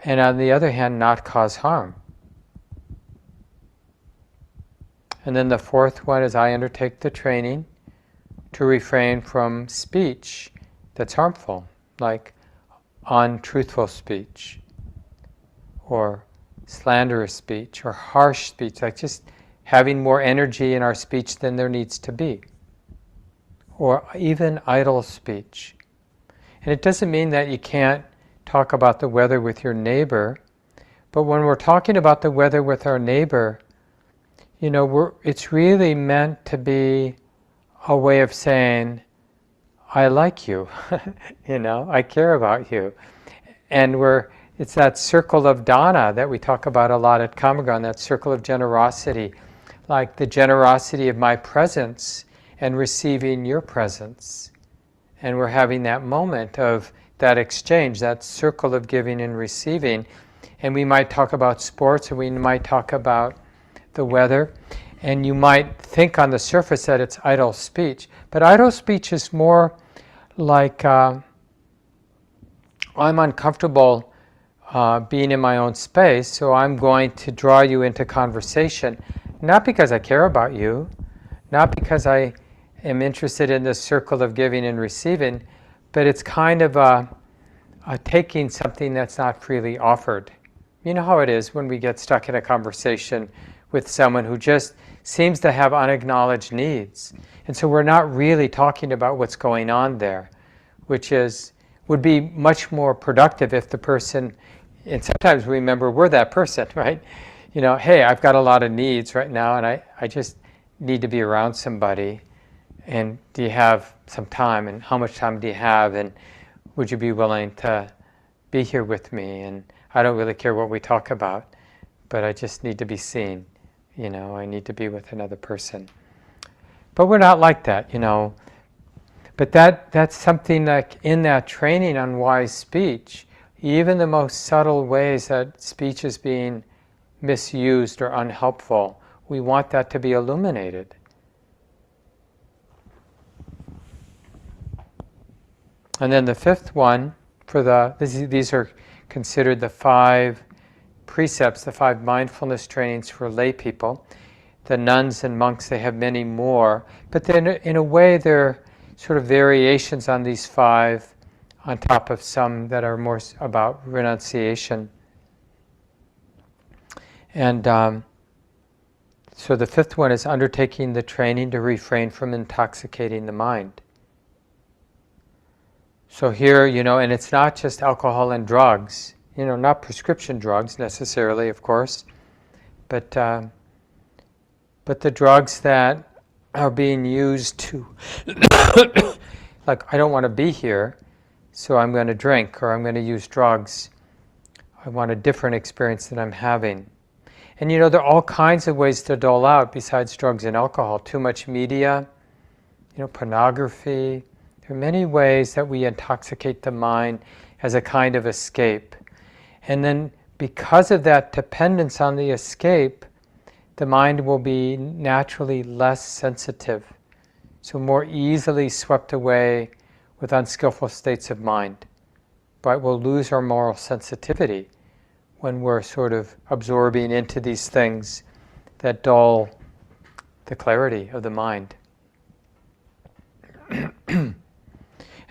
and on the other hand not cause harm? And then the fourth one is I undertake the training to refrain from speech that's harmful, like untruthful speech or slanderous speech or harsh speech, just having more energy in our speech than there needs to be, or even idle speech. And it doesn't mean that you can't talk about the weather with your neighbor, but when we're talking about the weather with our neighbor, it's really meant to be a way of saying, I like you, I care about you. And it's that circle of dana that we talk about a lot at Common Ground, that circle of generosity, like the generosity of my presence and receiving your presence. And we're having that moment of that exchange, that circle of giving and receiving. And we might talk about sports, or we might talk about the weather. And you might think on the surface that it's idle speech, but idle speech is more like I'm uncomfortable being in my own space, so I'm going to draw you into conversation, not because I care about you, not because I am interested in this circle of giving and receiving, but it's kind of taking something that's not freely offered. You know how it is when we get stuck in a conversation with someone who just seems to have unacknowledged needs. And so we're not really talking about what's going on there, which would be much more productive if the person, and sometimes we remember we're that person, right? You know, hey, I've got a lot of needs right now and I just need to be around somebody. And do you have some time? And how much time do you have? And would you be willing to be here with me? And I don't really care what we talk about, but I just need to be seen. You know, I need to be with another person. But we're not like that, you know. But that's something like in that training on wise speech, even the most subtle ways that speech is being misused or unhelpful, we want that to be illuminated. And then the fifth one, these are considered the 5 precepts, the 5 mindfulness trainings for lay people. The nuns and monks, they have many more, but then in a way they're sort of variations on these 5 on top of some that are more about renunciation. And so the 5th one is undertaking the training to refrain from intoxicating the mind. So here, you know, and it's not just alcohol and drugs, you know, not prescription drugs necessarily, of course, but the drugs that are being used to, like, I don't want to be here, so I'm going to drink or I'm going to use drugs. I want a different experience than I'm having. And you know, there are all kinds of ways to dole out besides drugs and alcohol. Too much media, you know, pornography. There are many ways that we intoxicate the mind as a kind of escape. And then because of that dependence on the escape, the mind will be naturally less sensitive, so more easily swept away with unskillful states of mind. But we'll lose our moral sensitivity when we're sort of absorbing into these things that dull the clarity of the mind.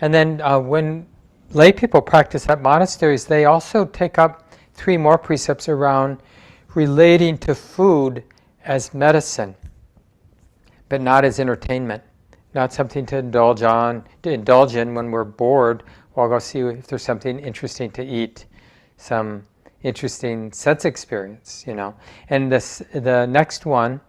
And then when lay people practice at monasteries, they also take up 3 more precepts around relating to food as medicine, but not as entertainment, not something to indulge in when we're bored. Well, I'll go see if there's something interesting to eat, some interesting sense experience, you know. And the next one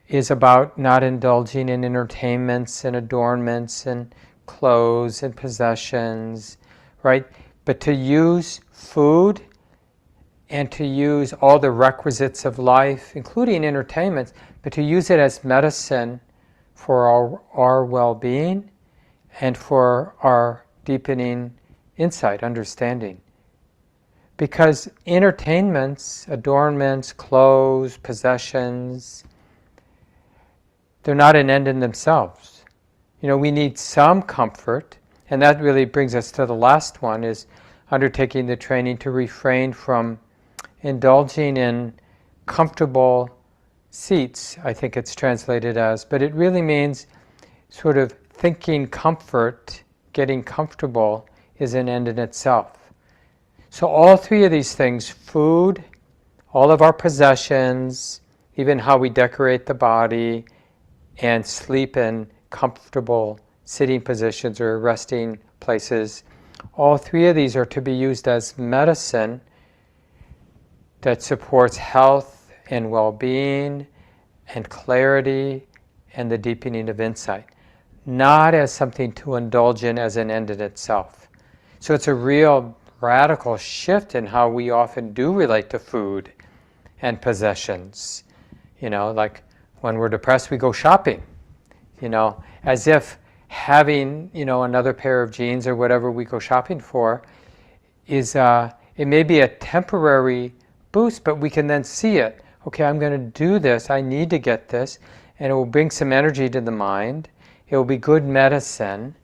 is about not indulging in entertainments and adornments and clothes and possessions, right? But to use food and to use all the requisites of life, including entertainments, but to use it as medicine for our well-being and for our deepening insight, understanding. Because entertainments, adornments, clothes, possessions, they're not an end in themselves. You know, we need some comfort, and that really brings us to the last one, is undertaking the training to refrain from indulging in comfortable seats, I think it's translated as, but it really means sort of thinking comfort, getting comfortable, is an end in itself. So all 3 of these things, food, all of our possessions, even how we decorate the body, and sleep in comfortable sitting positions or resting places, all 3 of these are to be used as medicine that supports health and well-being and clarity and the deepening of insight, not as something to indulge in as an end in itself. So it's a real radical shift in how we often do relate to food and possessions. You know, like when we're depressed, we go shopping, you know, as if having, you know, another pair of jeans or whatever we go shopping for is, it may be a temporary boost, but we can then see it. okay, I'm going to do this, I need to get this, and it will bring some energy to the mind. It will be good medicine,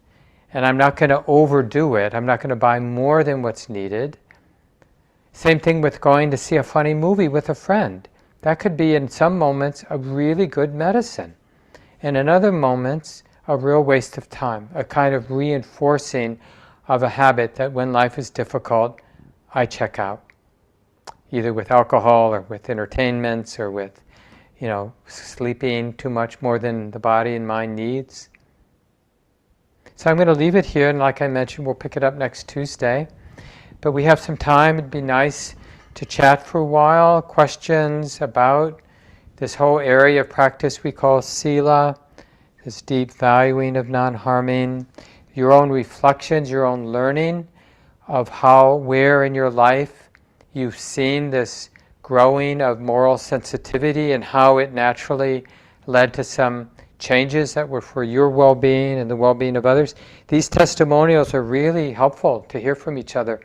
and I'm not going to overdo it. I'm not going to buy more than what's needed. Same thing with going to see a funny movie with a friend. That could be, in some moments, a really good medicine. And in other moments, a real waste of time, a kind of reinforcing of a habit that when life is difficult, I check out, either with alcohol or with entertainments or with, sleeping too much more than the body and mind needs. So I'm going to leave it here, and like I mentioned, we'll pick it up next Tuesday. But we have some time. It'd be nice to chat for a while, questions about this whole area of practice we call sila, this deep valuing of non-harming, your own reflections, your own learning of where in your life you've seen this growing of moral sensitivity and how it naturally led to some changes that were for your well-being and the well-being of others. These testimonials are really helpful to hear from each other.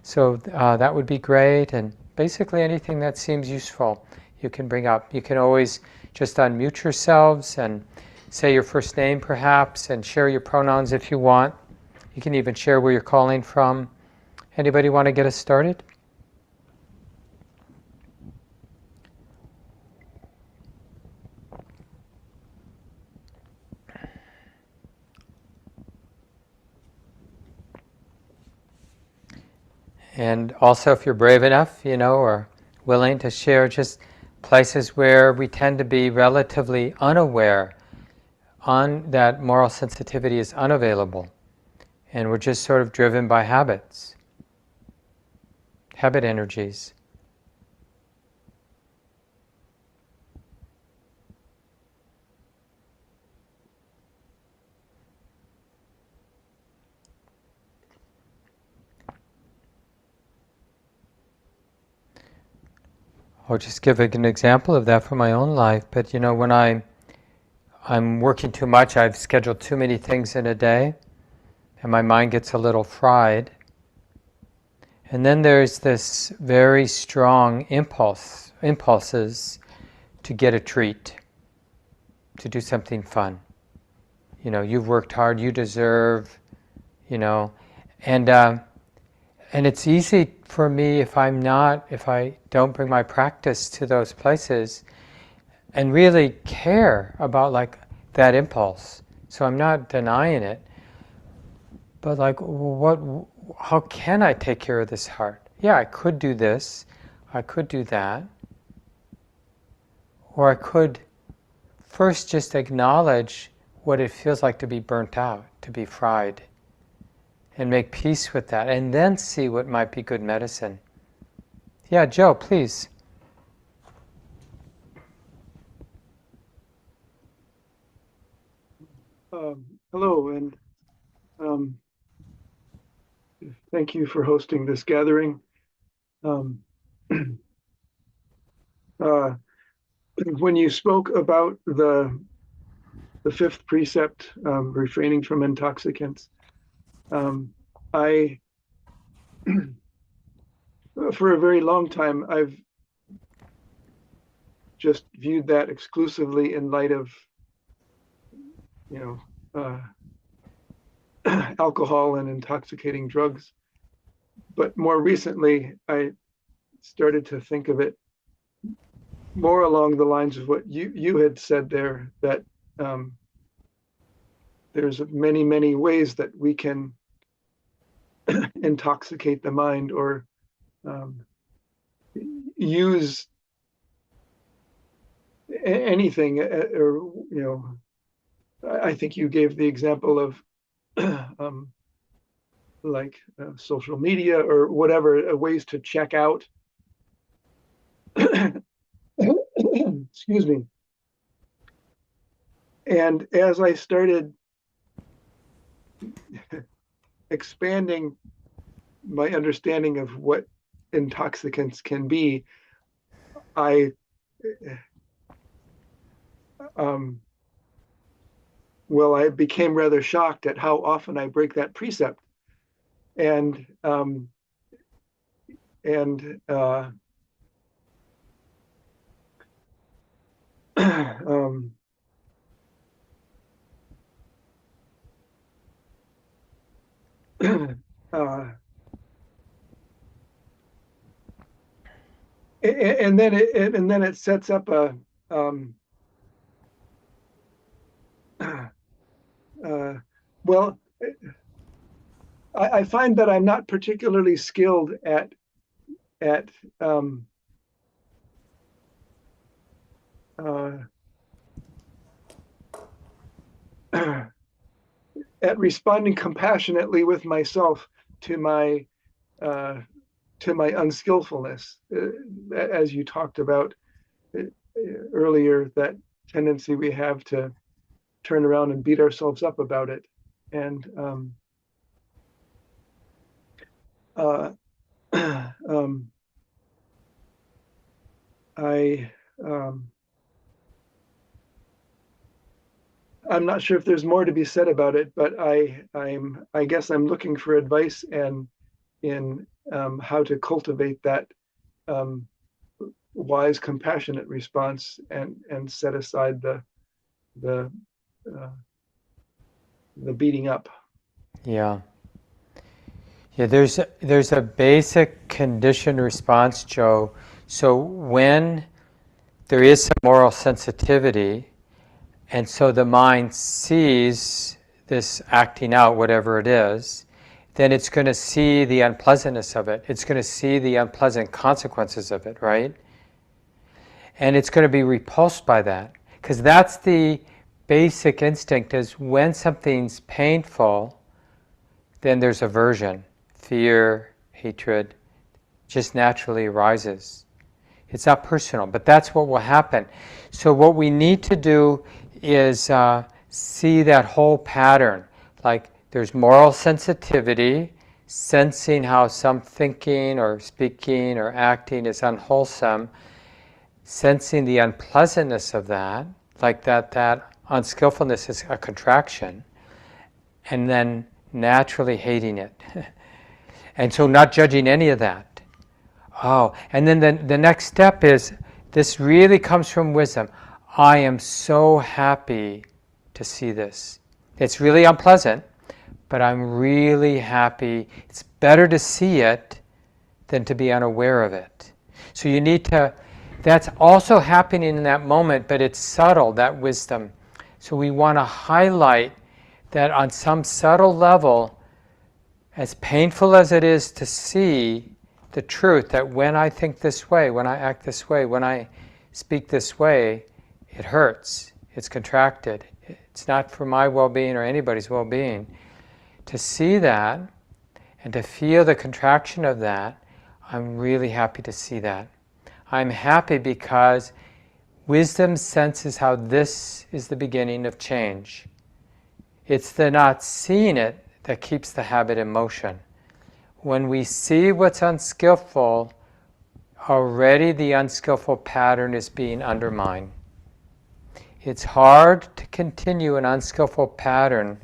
So that would be great, and basically anything that seems useful you can bring up. You can always just unmute yourselves and say your first name perhaps, and share your pronouns if you want. You can even share where you're calling from. Anybody want to get us started? And also, if you're brave enough, or willing to share just places where we tend to be relatively unaware, on that moral sensitivity is unavailable, and we're just sort of driven by habits, habit energies. I'll just give an example of that from my own life. But when I'm working too much, I've scheduled too many things in a day, and my mind gets a little fried. And then there's this very strong impulses to get a treat, to do something fun. You've worked hard, you deserve, and it's easy for me if I don't bring my practice to those places and really care about that impulse. So I'm not denying it, but how can I take care of this heart? Yeah, I could do this, I could do that, or I could first just acknowledge what it feels like to be burnt out, to be fried, and make peace with that, and then see what might be good medicine. Yeah, Joe, please. Hello, and thank you for hosting this gathering. Um, when you spoke about the fifth precept, refraining from intoxicants, I for a very long time I've just viewed that exclusively in light of alcohol and intoxicating drugs. But more recently, I started to think of it more along the lines of what you had said there, that there's many ways that we can intoxicate the mind or use anything, or I think you gave the example of social media or whatever, ways to check out. Excuse me. And as I started expanding my understanding of what intoxicants can be, I became rather shocked at how often I break that precept, and um, uh, and then it sets up a well, I find that I'm not particularly skilled at um, uh, at responding compassionately with myself to my uh, to my unskillfulness, as you talked about earlier, that tendency we have to turn around and beat ourselves up about it. And uh, um, I um, I'm not sure if there's more to be said about it, but I guess I'm looking for advice and in how to cultivate that um, wise, compassionate response and set aside the uh, the beating up. Yeah. Yeah, there's a basic conditioned response, Joe. So when there is some moral sensitivity, and so the mind sees this acting out, whatever it is, then it's going to see the unpleasantness of it. It's going to see the unpleasant consequences of it, right? And it's going to be repulsed by that. Because that's the basic instinct, is when something's painful, then there's aversion, fear, hatred, just naturally arises. It's not personal, but that's what will happen. So what we need to do is see that whole pattern. Like there's moral sensitivity, sensing how some thinking or speaking or acting is unwholesome, sensing the unpleasantness of that, like that unskillfulness is a contraction, and then naturally hating it. And so not judging any of that. Oh, and then the next step is, this really comes from wisdom. I am so happy to see this. It's really unpleasant, but I'm really happy. It's better to see it than to be unaware of it. So you need to, that's also happening in that moment, but it's subtle, that wisdom. So we want to highlight that on some subtle level, as painful as it is to see the truth that when I think this way, when I act this way, when I speak this way, it hurts, it's contracted, it's not for my well-being or anybody's well-being. To see that and to feel the contraction of that, I'm really happy to see that. I'm happy because wisdom senses how this is the beginning of change. It's the not seeing it that keeps the habit in motion. When we see what's unskillful, already the unskillful pattern is being undermined. It's hard to continue an unskillful pattern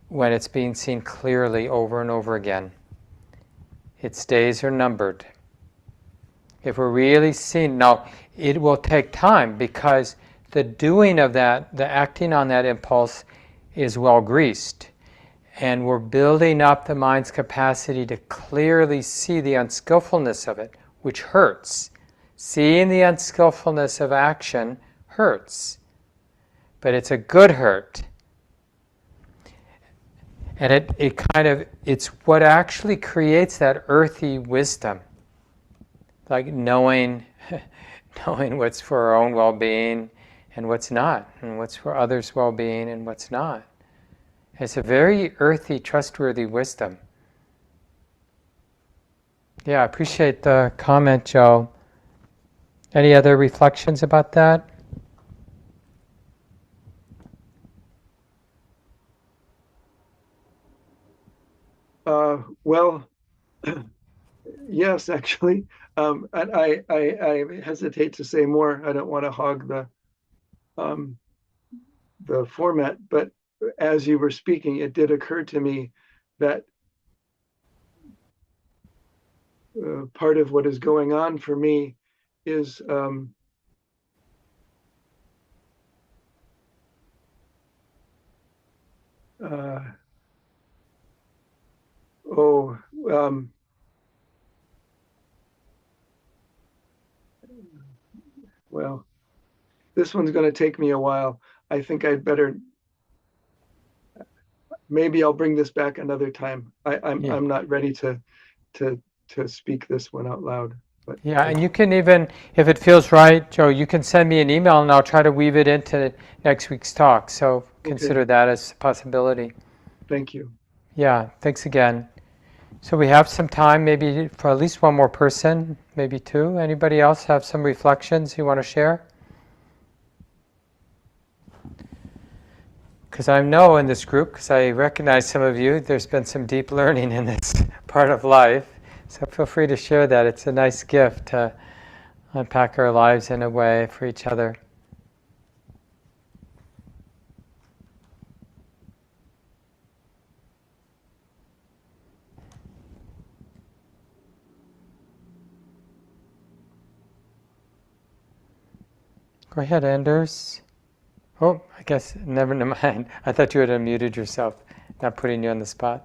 when it's being seen clearly over and over again. Its days are numbered. If we're really seeing, now it will take time because the doing of that, the acting on that impulse is well greased. And we're building up the mind's capacity to clearly see the unskillfulness of it, which hurts. Seeing the unskillfulness of action hurts, but it's a good hurt. And it's what actually creates that earthy wisdom, like knowing what's for our own well-being and what's not, and what's for others' well-being and what's not. It's a very earthy, trustworthy wisdom. Yeah, I appreciate the comment, Joe. Any other reflections about that? Well, yes, actually. And I hesitate to say more. I don't want to hog um, the format, but as you were speaking, it did occur to me that part of what is going on for me is Uh, oh, well, this one's going to take me a while. I think I'd better, maybe I'll bring this back another time. Yeah. I'm not ready to to speak this one out loud. But Yeah, and you can even, if it feels right, Joe, you can send me an email and I'll try to weave it into next week's talk. So okay, consider that as a possibility. thank you. Yeah, thanks again. So we have some time maybe for at least one more person, maybe two. Anybody else have some reflections you want to share? Because I know in this group, because I recognize some of you, there's been some deep learning in this part of life. So feel free to share that. It's a nice gift to unpack our lives in a way for each other. Go ahead, Anders. Oh, I guess, never mind. I thought you had unmuted yourself, not putting you on the spot.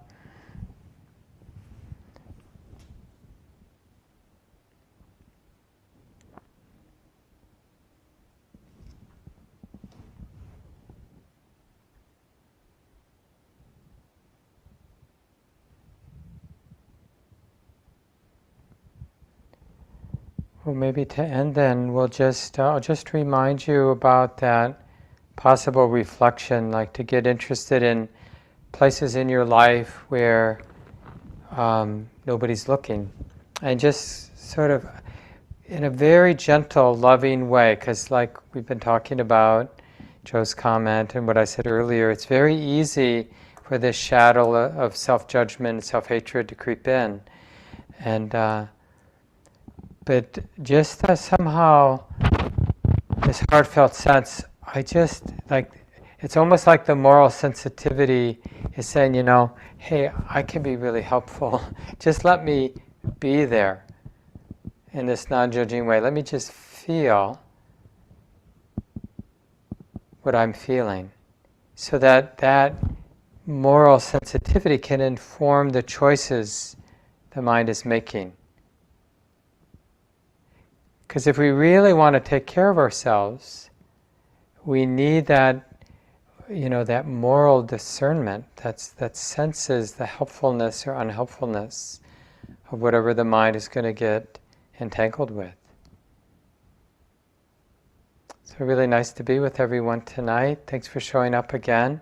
Well, maybe to end then, I'll just remind you about that possible reflection, like to get interested in places in your life where nobody's looking. And just sort of in a very gentle, loving way, because like we've been talking about, Joe's comment and what I said earlier, it's very easy for this shadow of self-judgment, self-hatred to creep in. And but just somehow this heartfelt sense, I just like, it's almost like the moral sensitivity is saying, hey, I can be really helpful. Just let me be there in this non-judging way. Let me just feel what I'm feeling, so that that moral sensitivity can inform the choices the mind is making. Because if we really want to take care of ourselves, we need that, that moral discernment that senses the helpfulness or unhelpfulness of whatever the mind is going to get entangled with. So really nice to be with everyone tonight. Thanks for showing up again.